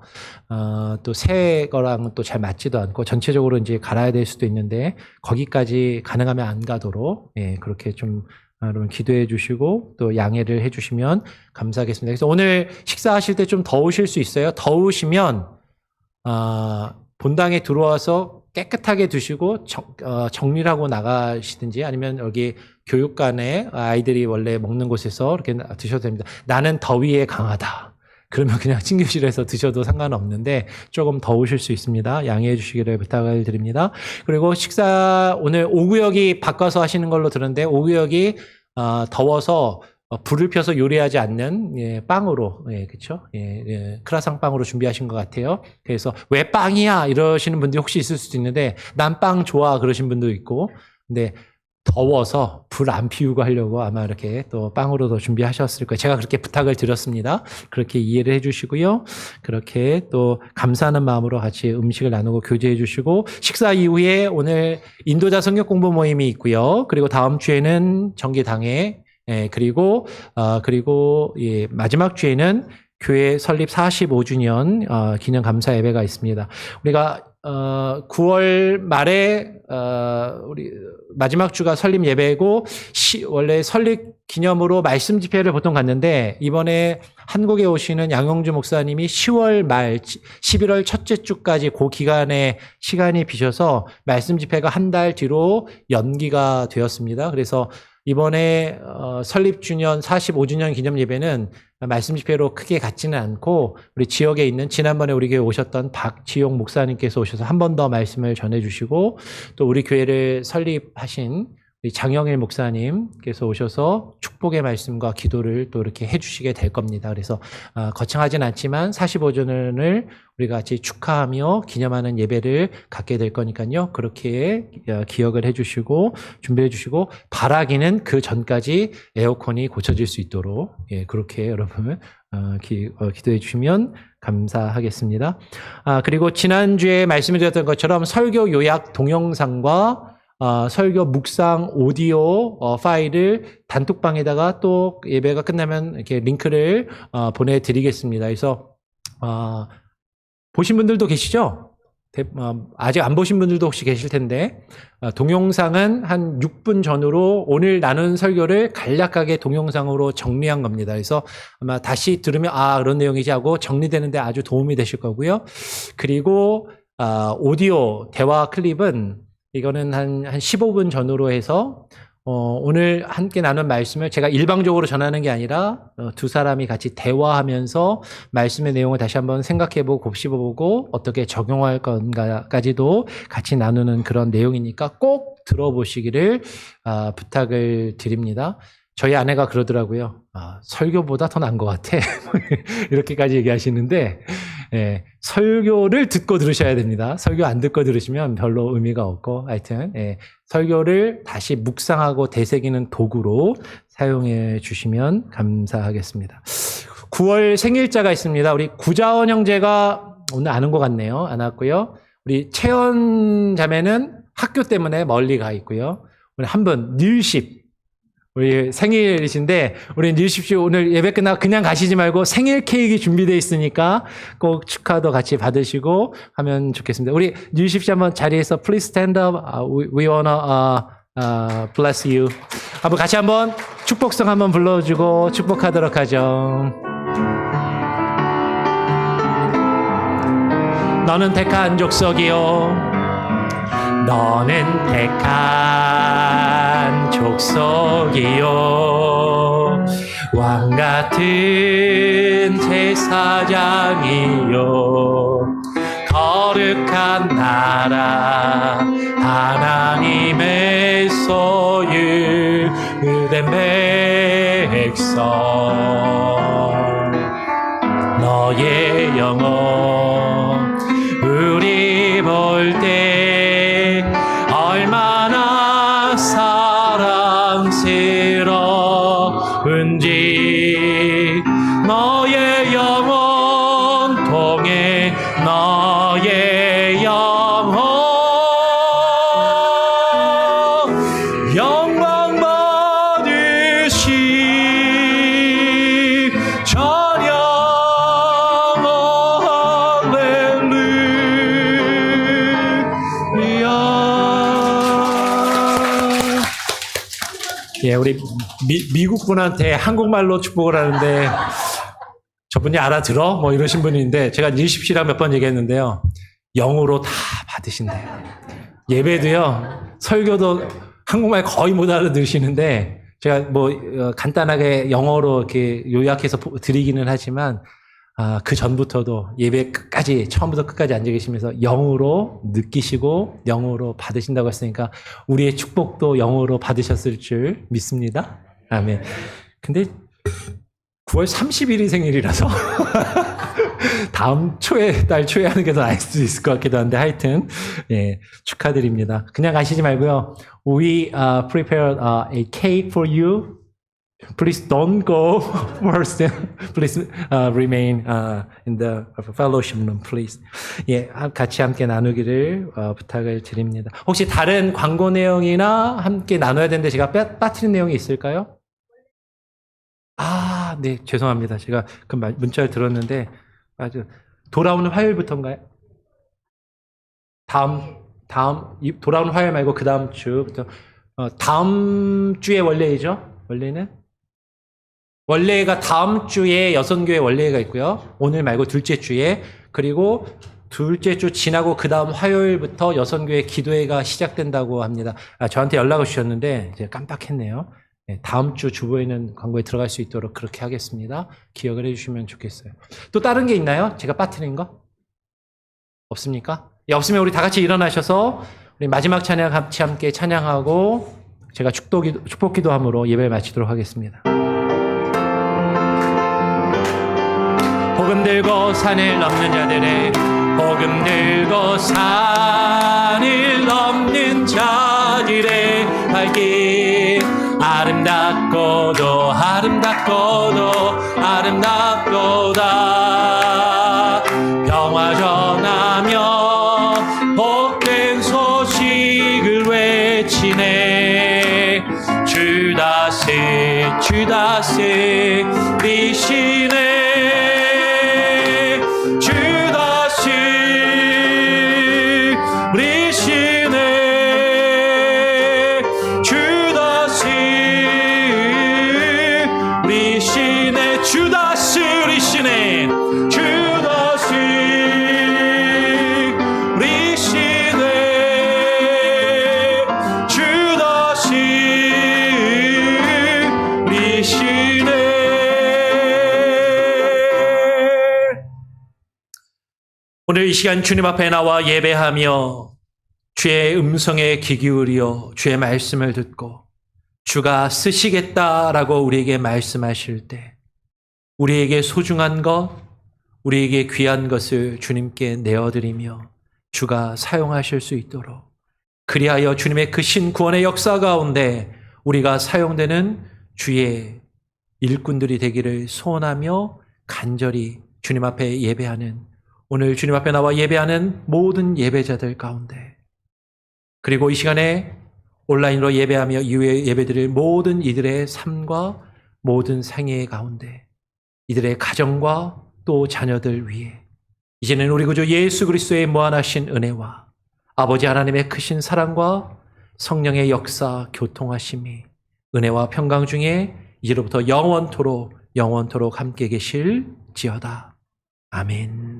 또 새 거랑 또 잘 맞지도 않고 전체적으로 이제 갈아야 될 수도 있는데 거기까지 가능하면 안 가도록 그렇게 좀 여러분 기도해 주시고 또 양해를 해 주시면 감사하겠습니다. 그래서 오늘 식사하실 때 좀 더우실 수 있어요. 더우시면 본당에 들어와서 깨끗하게 드시고 정리를 하고 나가시든지 아니면 여기 교육관에 아이들이 원래 먹는 곳에서 이렇게 드셔도 됩니다. 나는 더위에 강하다. 그러면 그냥 친교실에서 드셔도 상관없는데 조금 더우실 수 있습니다. 양해해 주시기를 부탁을 드립니다. 그리고 식사 오늘 오구역이 바꿔서 하시는 걸로 들었는데 오구역이 더워서 불을 펴서 요리하지 않는 빵으로 그렇죠? 크라상 빵으로 준비하신 것 같아요. 그래서 왜 빵이야 이러시는 분들이 혹시 있을 수도 있는데 난 빵 좋아 그러신 분도 있고 근데 더워서 불 안 피우고 하려고 아마 이렇게 또 빵으로도 준비하셨을 거예요. 제가 그렇게 부탁을 드렸습니다. 그렇게 이해를 해주시고요. 그렇게 또 감사하는 마음으로 같이 음식을 나누고 교제해 주시고 식사 이후에 오늘 인도자 성경 공부 모임이 있고요. 그리고 다음 주에는 정기당회 그리고 마지막 주에는 교회 설립 45주년 기념 감사 예배가 있습니다. 우리가 9월 말에 우리 마지막 주가 설립 예배고 원래 설립 기념으로 말씀 집회를 보통 갔는데 이번에 한국에 오시는 양영주 목사님이 10월 말 11월 첫째 주까지 그 기간에 시간이 비셔서 말씀 집회가 한 달 뒤로 연기가 되었습니다. 그래서 이번에 설립 주년 45주년 기념 예배는 말씀 집회로 크게 갖지는 않고 우리 지역에 있는 지난번에 우리 교회 오셨던 박지용 목사님께서 오셔서 한 번 더 말씀을 전해주시고 또 우리 교회를 설립하신 우리 장영일 목사님께서 오셔서 축복의 말씀과 기도를 또 이렇게 해주시게 될 겁니다. 그래서 거창하진 않지만 45주년을 우리가 같이 축하하며 기념하는 예배를 갖게 될 거니까요. 그렇게 기억을 해주시고 준비해 주시고 바라기는 그 전까지 에어컨이 고쳐질 수 있도록 그렇게 여러분 기도해 주시면 감사하겠습니다. 그리고 지난주에 말씀을 드렸던 것처럼 설교 요약 동영상과 설교 묵상 오디오 파일을 단톡방에다가 또 예배가 끝나면 이렇게 링크를 보내드리겠습니다. 그래서 보신 분들도 계시죠? 아직 안 보신 분들도 혹시 계실 텐데 동영상은 한 6분 전으로 오늘 나눈 설교를 간략하게 동영상으로 정리한 겁니다. 그래서 아마 다시 들으면 그런 내용이지 하고 정리되는데 아주 도움이 되실 거고요. 그리고 오디오 대화 클립은 이거는 한 15분 전후로 해서 오늘 함께 나눈 말씀을 제가 일방적으로 전하는 게 아니라 두 사람이 같이 대화하면서 말씀의 내용을 다시 한번 생각해보고 곱씹어보고 어떻게 적용할 건가까지도 같이 나누는 그런 내용이니까 꼭 들어보시기를 부탁을 드립니다. 저희 아내가 그러더라고요. 설교보다 더 나은 것 같아. 이렇게까지 얘기하시는데 예, 설교를 듣고 들으셔야 됩니다. 설교 안 듣고 들으시면 별로 의미가 없고, 하여튼, 예, 설교를 다시 묵상하고 되새기는 도구로 사용해 주시면 감사하겠습니다. 9월 생일자가 있습니다. 우리 구자원 형제가 오늘 아는 것 같네요. 안 왔고요. 우리 채연 자매는 학교 때문에 멀리 가 있고요. 우리 한 분, 닐십. 우리 생일이신데, 우리 닐십 씨 오늘 예배 끝나고 그냥 가시지 말고 생일 케이크 준비되어 있으니까 꼭 축하도 같이 받으시고 하면 좋겠습니다. 우리 닐십 씨 한번 자리에서 please stand up. We wanna bless you. 한번 같이 한번 축복성 한번 불러주고 축복하도록 하죠. 너는 택한 족속이요. 너는 택한 족속이요. 왕같은 제사장이요. 거룩한 나라 하나님의 소유 그된 백성 너의 영혼 우리 볼 때 얼마나 사랑스러운지 너의 영혼 통해 너의 영혼 영광 받으시 찬양 예, 우리 미국 분한테 한국말로 축복을 하는데 저분이 알아들어? 뭐 이러신 분인데 제가 일십시랑 몇 번 얘기했는데요. 영어로 다 받으신대요. 예배도요. 설교도 한국말 거의 못 알아들으시는데 제가 뭐 간단하게 영어로 이렇게 요약해서 드리기는 하지만 그 전부터도 예배 끝까지 처음부터 끝까지 앉아 계시면서 영으로 느끼시고 영으로 받으신다고 했으니까 우리의 축복도 영으로 받으셨을 줄 믿습니다. 아멘. 근데 9월 30일이 생일이라서 다음 달 초에 하는 게 더 나을 수도 있을 것 같기도 한데 하여튼 예, 축하드립니다. 그냥 가시지 말고요. We prepared a cake for you. Please don't go first. Please remain in the fellowship room, please. 예, 같이 함께 나누기를 부탁을 드립니다. 혹시 다른 광고 내용이나 함께 나눠야 되는데 제가 빠뜨린 내용이 있을까요? 네, 죄송합니다. 제가 그 문자를 들었는데 아주 돌아오는 화요일부터인가요? 돌아오는 화요일 말고 그 다음 주부터 다음 주에 원래이죠? 원래가 다음 주에 여선교회 원래가 있고요. 오늘 말고 둘째 주에 그리고 둘째 주 지나고 그 다음 화요일부터 여선교회 기도회가 시작된다고 합니다. 저한테 연락을 주셨는데 제가 깜빡했네요. 네, 다음 주 주보에는 광고에 들어갈 수 있도록 그렇게 하겠습니다. 기억을 해주시면 좋겠어요. 또 다른 게 있나요? 제가 빠뜨린 거? 없습니까? 예, 없으면 우리 다 같이 일어나셔서 우리 마지막 찬양 같이 함께 찬양하고 제가 축복 기도함으로 예배를 마치도록 하겠습니다. 복음 들고 산을 넘는 자들의 복음 들고 산을 넘는 자들의 발길 아름답고도 아름답도다 평화 전하며 복된 소식을 외치네 주다스 리시네 오늘 이 시간 주님 앞에 나와 예배하며 주의 음성에 귀 기울여 주의 말씀을 듣고 주가 쓰시겠다라고 우리에게 말씀하실 때 우리에게 소중한 것, 우리에게 귀한 것을 주님께 내어드리며 주가 사용하실 수 있도록, 그리하여 주님의 크신 구원의 역사 가운데 우리가 사용되는 주의 일꾼들이 되기를 소원하며 간절히 주님 앞에 예배하는, 오늘 주님 앞에 나와 예배하는 모든 예배자들 가운데, 그리고 이 시간에 온라인으로 예배하며 이후에 예배드릴 모든 이들의 삶과 모든 생애 가운데, 이들의 가정과 또 자녀들 위해 이제는 우리 구주 예수 그리스도의 무한하신 은혜와 아버지 하나님의 크신 사랑과 성령의 역사 교통하심이 은혜와 평강 중에 이제로부터 영원토록 함께 계실지어다. 아멘.